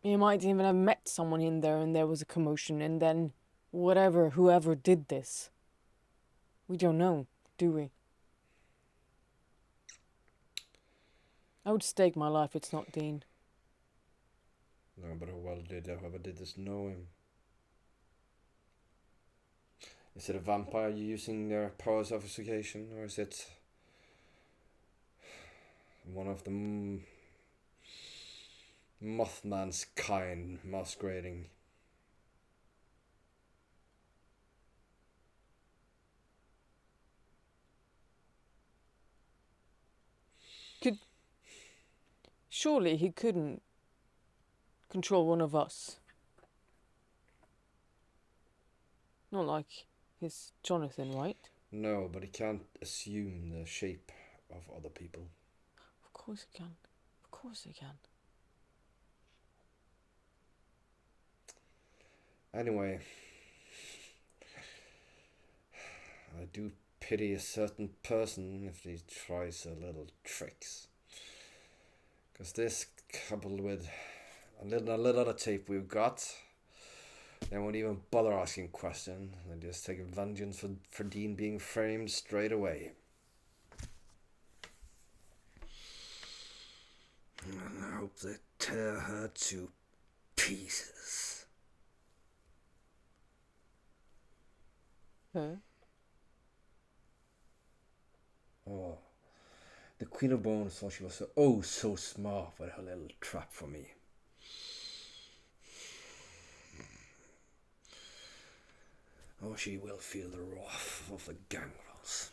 S2: He might even have met someone in there and there was a commotion, and then whoever did this. We don't know, do we? I would stake my life it's not Dean.
S3: No, but whoever did this know him? Is it a vampire using their powers of suffocation, or is it one of the Mothman's kind masquerading?
S2: Surely he couldn't control one of us. Not like his Jonathan, right?
S3: No, but he can't assume the shape of other people.
S2: Of course he can. Of course he can.
S3: Anyway, I do pity a certain person if he tries a little tricks. Because this, coupled with a little other tape we've got, they won't even bother asking questions. They just take vengeance for Dean being framed straight away. And I hope they tear her to pieces.
S2: Huh?
S3: Oh. The Queen of Bones thought she was so smart with her little trap for me. Oh, she will feel the wrath of the gangrels.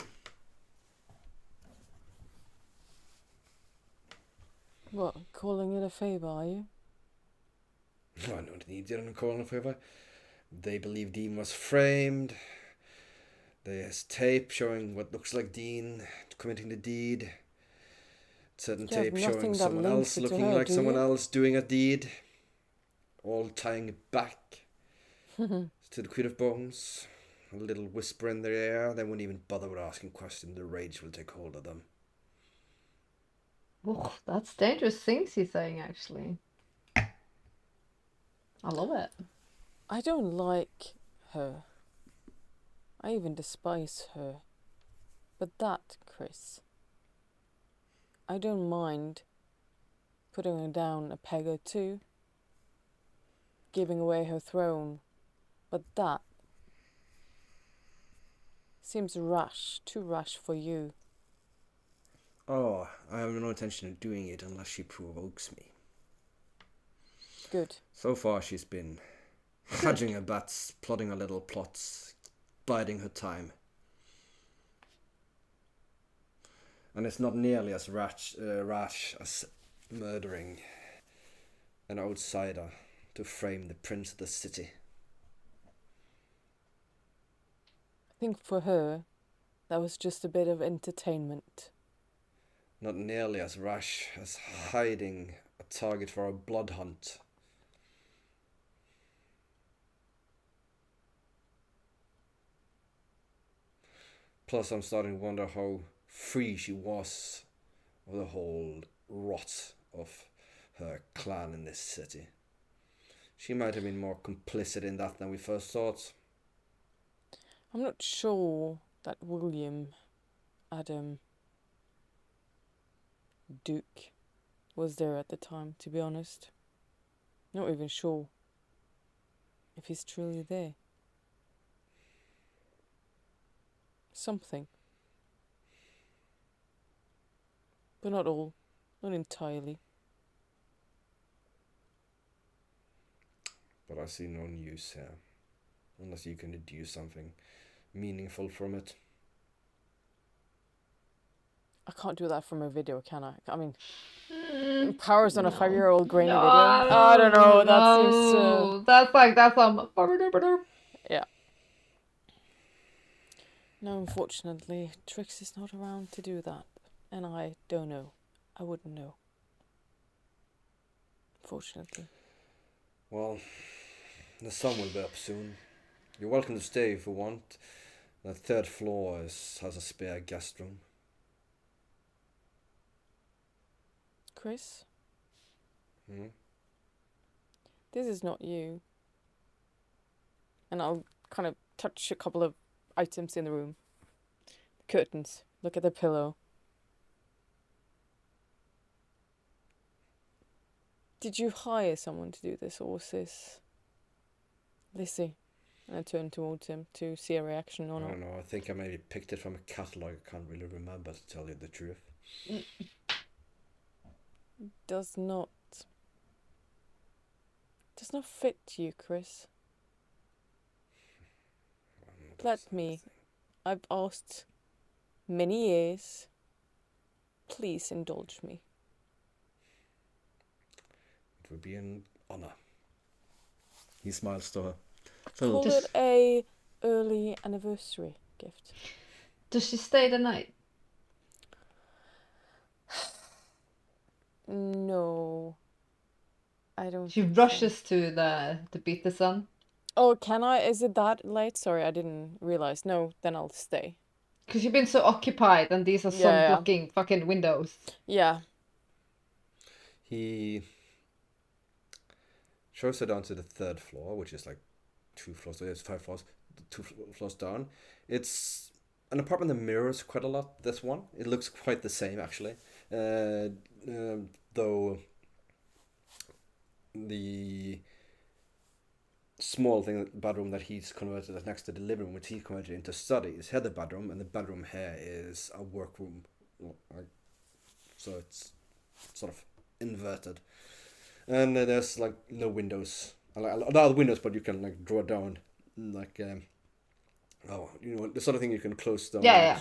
S2: What, calling it a favour, are you?
S3: I don't need you to call in a favour. They believe Dean was framed. There's tape showing what looks like Dean committing the deed. certain
S2: You have
S3: tape showing
S2: nothing that
S3: someone
S2: links
S3: else
S2: it to
S3: looking
S2: her,
S3: like
S2: do
S3: someone
S2: you?
S3: else doing a deed, all tying it back to the Queen of Bones. A little whisper in their ear, they won't even bother with asking questions, the rage will take hold of them.
S1: Oh, that's dangerous things he's saying, actually. I love it.
S2: I don't like her. I even despise her. But that, Chris, I don't mind putting her down a peg or two, giving away her throne, but that seems rash, too rash for you.
S3: Oh, I have no intention of doing it unless she provokes me.
S2: Good.
S3: So far she's been hedging her bets, plotting her little plots, biding her time. And it's not nearly as rash as murdering an outsider to frame the prince of the city.
S2: I think for her, that was just a bit of entertainment.
S3: Not nearly as rash as hiding a target for a blood hunt. Plus, I'm starting to wonder how free she was of the whole rot of her clan in this city. She might have been more complicit in that than we first thought.
S2: I'm not sure that William Adam Duke was there at the time, to be honest. Not even sure if he's truly there. Something. But not all. Not entirely.
S3: But I see no news here. Unless you can deduce something meaningful from it.
S2: I can't do that from a video, can I? I mean, powers on a
S1: No.
S2: 5-year-old grainy
S1: No,
S2: video. I don't know. That seems.
S1: no. That's some.
S2: Yeah. No, unfortunately, Trix is not around to do that. And I don't know. I wouldn't know. Fortunately.
S3: Well, the sun will be up soon. You're welcome to stay if you want. The third floor has a spare guest room.
S2: Chris,
S3: Hmm?
S2: this is not you. And I'll kind of touch a couple of items in the room. Curtains. Look at the pillow. Did you hire someone to do this, or was this Lizzie? And I turned towards him to see a reaction or
S3: I
S2: not.
S3: don't know, I think I maybe picked it from a catalogue. I can't really remember, to tell you the truth.
S2: Does not fit you, Chris. Let me. I've asked many years. Please indulge me.
S3: It would be an honour. He smiles to her.
S2: Call
S1: Just-
S2: it a early anniversary gift.
S1: Does she stay the night?
S2: No, I don't.
S1: She
S2: think so.
S1: rushes to beat the sun.
S2: Oh, can I? Is it that late? Sorry, I didn't realize. No, then I'll stay.
S1: Because you've been so occupied and these are
S2: Yeah, yeah.
S1: sun-blocking fucking windows.
S2: Yeah.
S3: He shows her down to the third floor, which is like 2 floors, so it's 5 floors, 2 floors down. It's an apartment that mirrors quite a lot this one. It looks quite the same, actually. Though the small bedroom that he's converted that's next to the living room, which he converted into study, is here the bedroom, and the bedroom here is a workroom. So it's sort of inverted. And there's like no windows. Like, there are windows, but you can like draw down, like the sort of thing you can close down.
S1: Yeah,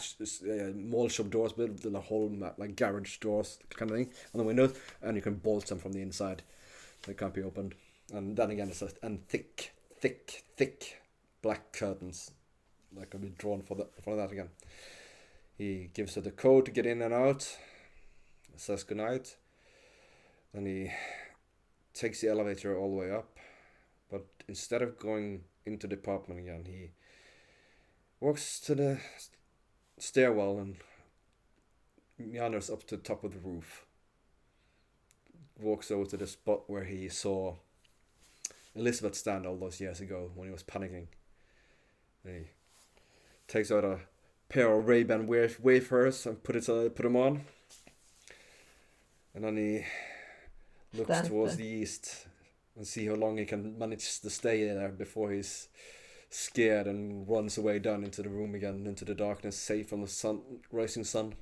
S3: Mall shop doors, but the whole like garage doors kind of thing on the windows, and you can bolt them from the inside. They can't be opened. And then again, and thick black curtains that can be drawn for that again. He gives her the code to get in and out, says goodnight. Then he takes the elevator all the way up, but instead of going into the apartment again, he walks to the stairwell and meanders up to the top of the roof. Walks over to the spot where he saw Elizabeth stand all those years ago when he was panicking. And he takes out a pair of Ray-Ban Wayfarers and put them on. And then he looks towards the east and see how long he can manage to stay there before he's scared and runs away down into the room again, into the darkness, safe from the rising sun.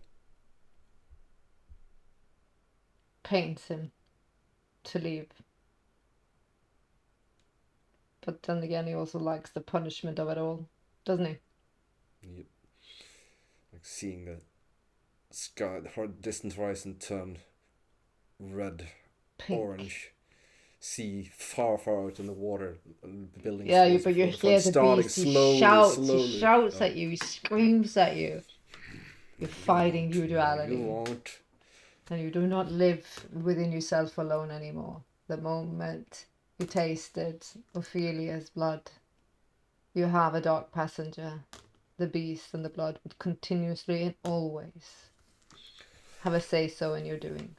S1: Pains him to leave. But then again, he also likes the punishment of it all, doesn't he?
S3: Yep. Like seeing the sky, the distant horizon turn red,
S1: Pink.
S3: orange, see far out in the water, and the buildings.
S1: Yeah, but you hear the beast. He shouts at you, he screams at you. You're fighting your duality.
S3: You won't.
S1: And you do not live within yourself alone anymore. The moment you tasted Ophelia's blood, you have a dark passenger. The beast and the blood would continuously and always have a say-so in your doing.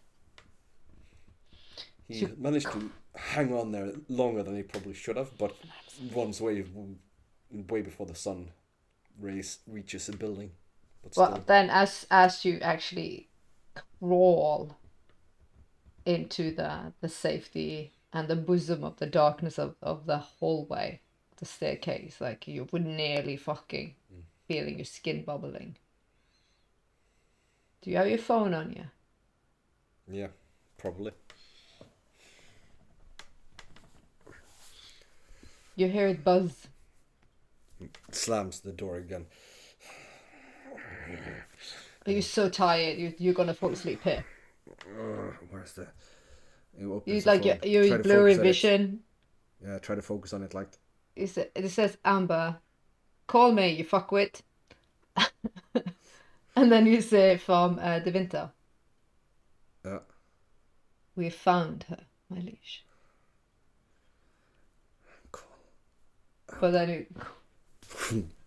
S3: He managed to hang on there longer than he probably should have, but runs away way before the sun reaches the building. But
S1: well,
S3: still.
S1: then as you actually crawl into the safety and the bosom of the darkness of the hallway, the staircase, like you would nearly fucking feeling your skin bubbling. Do you have your phone on you?
S3: Yeah, probably.
S1: You hear it buzz.
S3: Slams the door again.
S1: Are you so tired? You're gonna fall asleep here.
S3: Where's the?
S1: You like your blurry vision.
S3: Yeah, try to focus on it. Like
S1: it says Amber, call me, you fuckwit. And then you say from the winter.
S3: Yeah.
S1: We found her, my liege.
S3: Cool.
S1: But then you.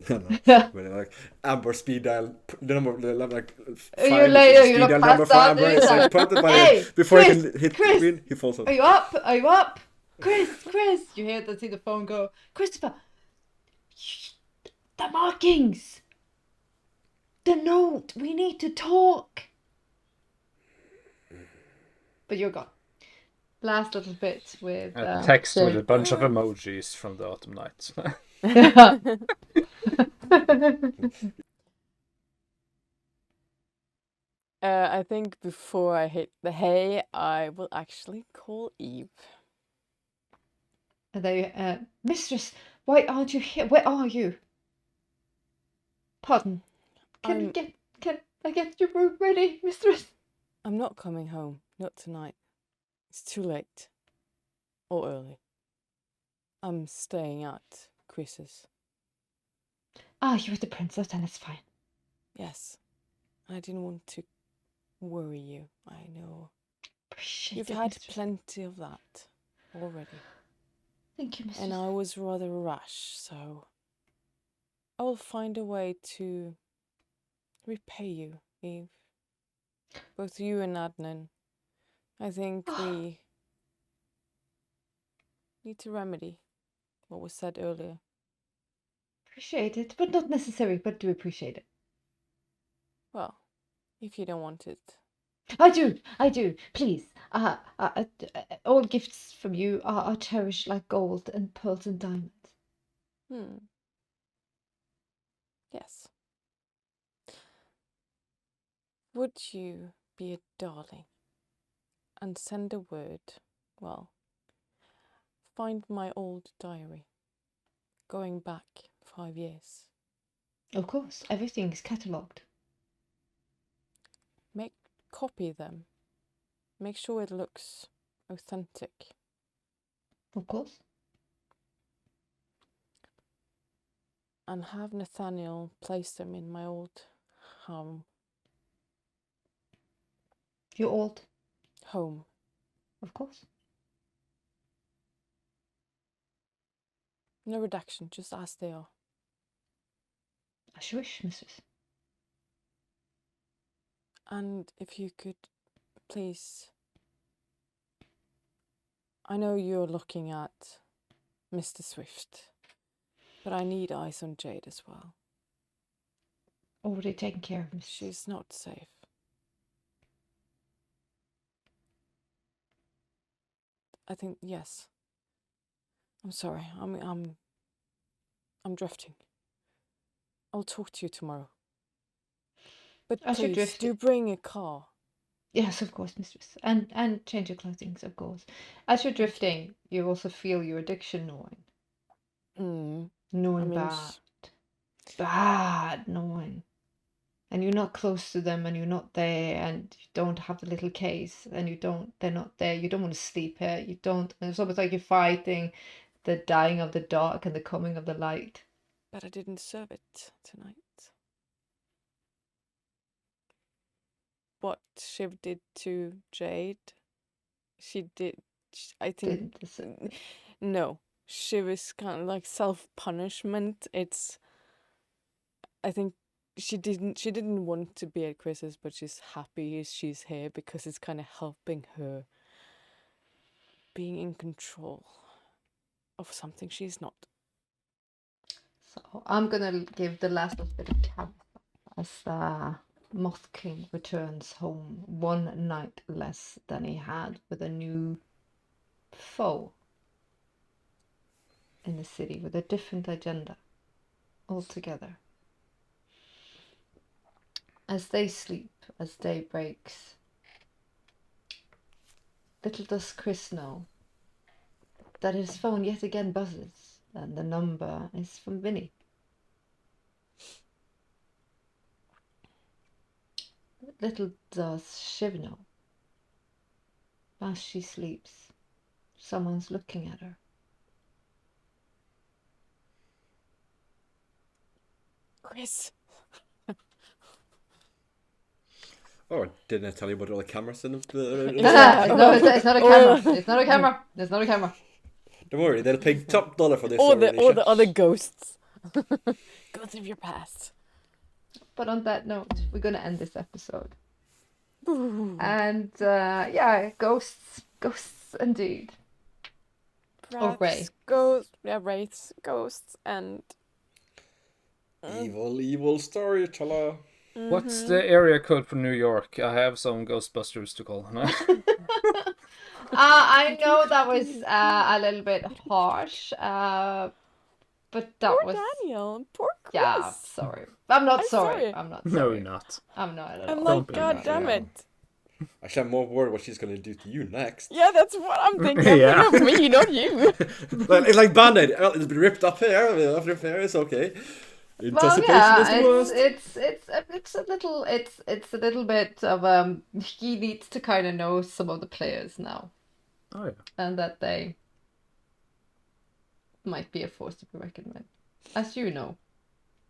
S3: Really like Amber speed dial the number like
S1: you later
S3: speed
S1: you
S3: dial
S1: look
S3: number
S1: past
S3: for
S1: that.
S3: Amber is like pointed by
S1: Hey,
S3: before
S1: Chris,
S3: he can hit
S1: Chris,
S3: green, he falls off.
S1: Are you up? Are you up? Chris. You hear see the phone go. Christopher. The markings. The note. We need to talk. But you're gone. Last little bit with
S4: A text
S1: Jim.
S4: with a bunch of emojis from the autumn nights.
S2: I think before I hit the hay, I will actually call Eve.
S1: And they, mistress, why aren't you here? Where are you? Pardon. Can I get your room ready, mistress?
S2: I'm not coming home. Not tonight. It's too late. Or early. I'm staying at Chris's.
S1: Ah, you're with the princess, then it's fine.
S2: Yes. I didn't want to worry you. I know.
S1: Appreciate
S2: You've
S1: it,
S2: had
S1: mistress.
S2: plenty of that already.
S1: Thank you, mistress.
S2: And I was rather rash, so I will find a way to repay you, Eve. Both you and Adnan. I think we need to remedy what was said earlier.
S1: Appreciate it, but not necessary, but do appreciate it.
S2: Well, if you don't want it.
S1: I do, please. All gifts from you are cherished like gold and pearls and diamonds.
S2: Yes. Would you be a darling and send a word, well, find my old diary, going back 5 years.
S1: Of course, everything's catalogued.
S2: Copy them. Make sure it looks authentic.
S1: Of course.
S2: And have Nathaniel place them in my old home.
S1: You're old,
S2: Home.
S1: of course.
S2: No reduction, just as they are.
S1: As you wish, mistress.
S2: And if you could, please. I know you're looking at Mr. Swift, but I need eyes on Jade as well.
S1: Already taken care of, mistress.
S2: She's not safe. I think yes. I'm sorry. I'm drifting. I'll talk to you tomorrow. But
S1: As you're
S2: please,
S1: drifting-
S2: do bring a car.
S1: Yes, of course, mistress. And change your clothing, of course. As you're drifting, you also feel your addiction gnawing. Gnawing bad. Bad gnawing. And you're not close to them, and you're not there, and you don't have the little case, and they're not there. You don't want to sleep here. You don't. And it's almost like you're fighting the dying of the dark and the coming of the light.
S2: But I didn't serve it tonight. What Shiv did to Jade, she did. I think
S1: Didn't deserve it.
S2: no. Shiv is kind of like self-punishment. I think she didn't want to be at Chris's, but she's happy she's here because it's kind of helping her being in control of something she's not.
S1: So I'm gonna give the last little bit of caveat as Moth King returns home one night less than he had with a new foe in the city with a different agenda altogether. As they sleep, as day breaks, little does Chris know that his phone yet again buzzes, and the number is from Vinny. Little does Shiv know, as she sleeps, someone's looking at her.
S2: Chris.
S3: Oh, didn't I tell you about all the cameras in the...
S1: No, it's not a camera. It's not a camera. It's not a camera.
S3: Don't worry, they'll pay top dollar for this.
S2: Or the other ghosts. Ghosts of your past.
S1: But on that note, we're gonna end this episode. And yeah, ghosts indeed.
S2: Perhaps
S1: Ray.
S2: Ghosts, yeah, wraiths, ghosts, and
S3: Evil storyteller.
S4: What's the area code for New York? I have some Ghostbusters to call.
S1: I know that was a little bit harsh, but that
S2: poor
S1: was
S2: Daniel, poor Chris.
S1: yeah. Sorry, I'm not
S2: I'm
S1: sorry.
S2: sorry.
S1: I'm not.
S4: No,
S1: Sorry.
S4: you're not.
S1: I'm not at
S2: I'm
S1: all.
S2: like,
S4: be
S2: God
S4: mad,
S2: damn
S3: yeah.
S2: it.
S3: Actually, I'm more worried what she's gonna do to you next.
S2: Yeah, that's what I'm thinking.
S4: Yeah.
S2: I'm thinking of me, not you.
S3: Well, it's like Band-Aid. Well, it's been ripped up here. After there, it's okay.
S1: Well,
S3: Anticipation
S1: yeah,
S3: is the worst.
S1: it's a little bit of he needs to kind of know some of the players now,
S4: Oh yeah.
S1: and that they might be a force to be reckoned with, as you know.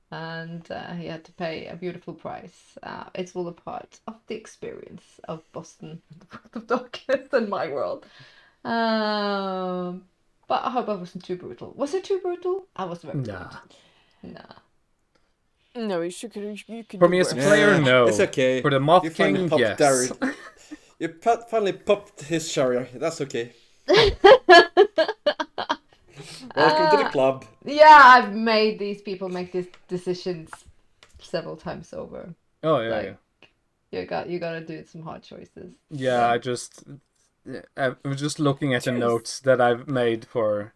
S1: And he had to pay a beautiful price. It's all a part of the experience of Boston, the World of Darkness, and my world. But I hope I wasn't too brutal. Was it too brutal? I was very
S4: Nah.
S1: brutal. Nah.
S2: No, you could
S4: For
S2: do
S4: me as a
S2: worse.
S4: player, no.
S3: It's okay.
S4: For the Moth
S3: You finally
S4: King,
S3: popped
S4: yes.
S3: Darry. You finally popped his Sharia. That's okay. Welcome to the club.
S1: Yeah, I've made these people make these decisions several times over.
S4: Oh yeah,
S1: Like,
S4: yeah.
S1: You gotta do some hard choices.
S4: Yeah, I was just looking at the notes that I've made for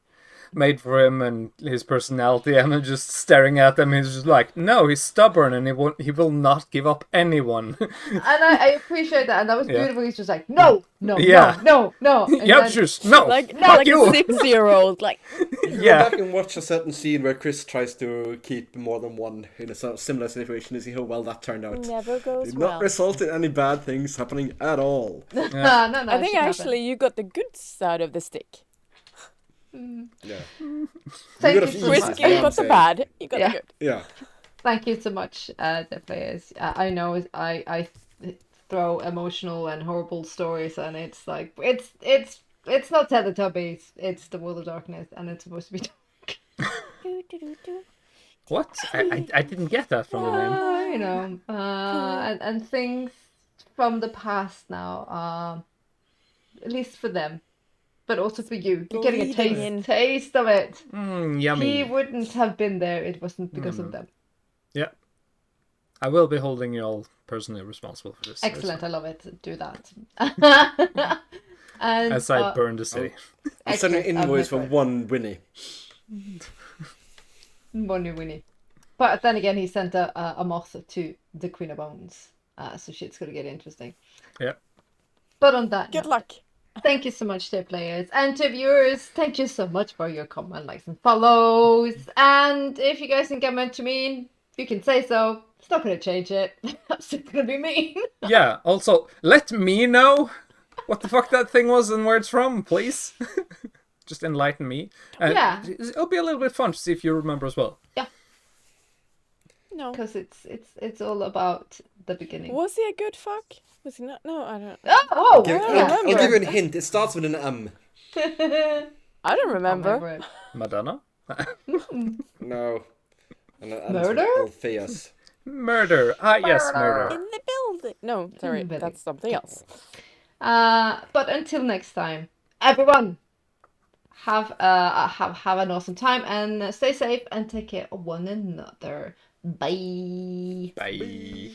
S4: him and his personality, and I'm just staring at them. He's just like, no, he's stubborn and he will not give up anyone.
S1: And I appreciate that, and that was
S4: Yeah.
S1: beautiful. He's just like, no,
S4: Yeah.
S1: no. And
S4: Yeah,
S1: then-
S4: just no.
S2: Like
S4: fuck
S2: a
S4: you.
S2: 6-year-old, like
S3: If you
S4: Yeah.
S3: go back and watch a certain scene where Chris tries to keep more than one in a similar situation and see how well that turned out.
S2: never goes
S3: Did
S2: well.
S3: not result in any bad things happening at all.
S1: no,
S2: I think
S1: it should
S2: actually you got the good side of the stick.
S3: Yeah.
S1: Thank
S3: You
S1: you
S3: got
S1: so
S3: a
S2: Chris
S1: much.
S3: is what
S2: you
S3: I'm
S2: got the
S3: saying.
S2: bad, you got
S1: Yeah.
S2: the good.
S3: Yeah.
S1: Thank you so much, the players. I know I throw emotional and horrible stories, and it's like it's not Teletubbies, it's the World of Darkness, and it's supposed to be
S4: What? I didn't get that from the name.
S1: you know, and things from the past now, at least for them, but also for you. You're getting a taste of it.
S4: Yummy.
S1: He wouldn't have been there. It wasn't because of them.
S4: Yeah. I will be holding you all personally responsible for this.
S1: Excellent. I love it. Do that. And
S4: As I burn the city.
S3: I send an invoice for one Winnie.
S1: Bonnie Winnie. But then again, he sent a moth to the Queen of Bones. So shit's gonna get interesting.
S4: Yeah.
S1: But on that
S2: Good
S1: note,
S2: luck.
S1: thank you so much to players and to viewers. Thank you so much for your comment, likes, and follows. And if you guys think I'm meant to mean, you can say so. It's not gonna change it. I'm still gonna be mean.
S4: Yeah, also, let me know what the fuck that thing was and where it's from, please. Just enlighten me.
S1: Yeah.
S4: It'll be a little bit fun to see if you remember as well.
S1: Yeah.
S2: No.
S1: Because it's all about the beginning.
S2: Was he a good fuck? Was he not? No, I don't.
S1: Oh!
S3: I'll give you a hint. It starts with an M.
S2: I don't remember.
S1: it.
S4: Madonna?
S3: No.
S1: Murder?
S3: Alpheus.
S4: Murder. Ah, yes, murder.
S2: In the building. No, sorry,
S1: building.
S2: that's something else.
S1: But until next time, everyone, have an awesome time and stay safe and take care of one another. Bye.
S4: Bye.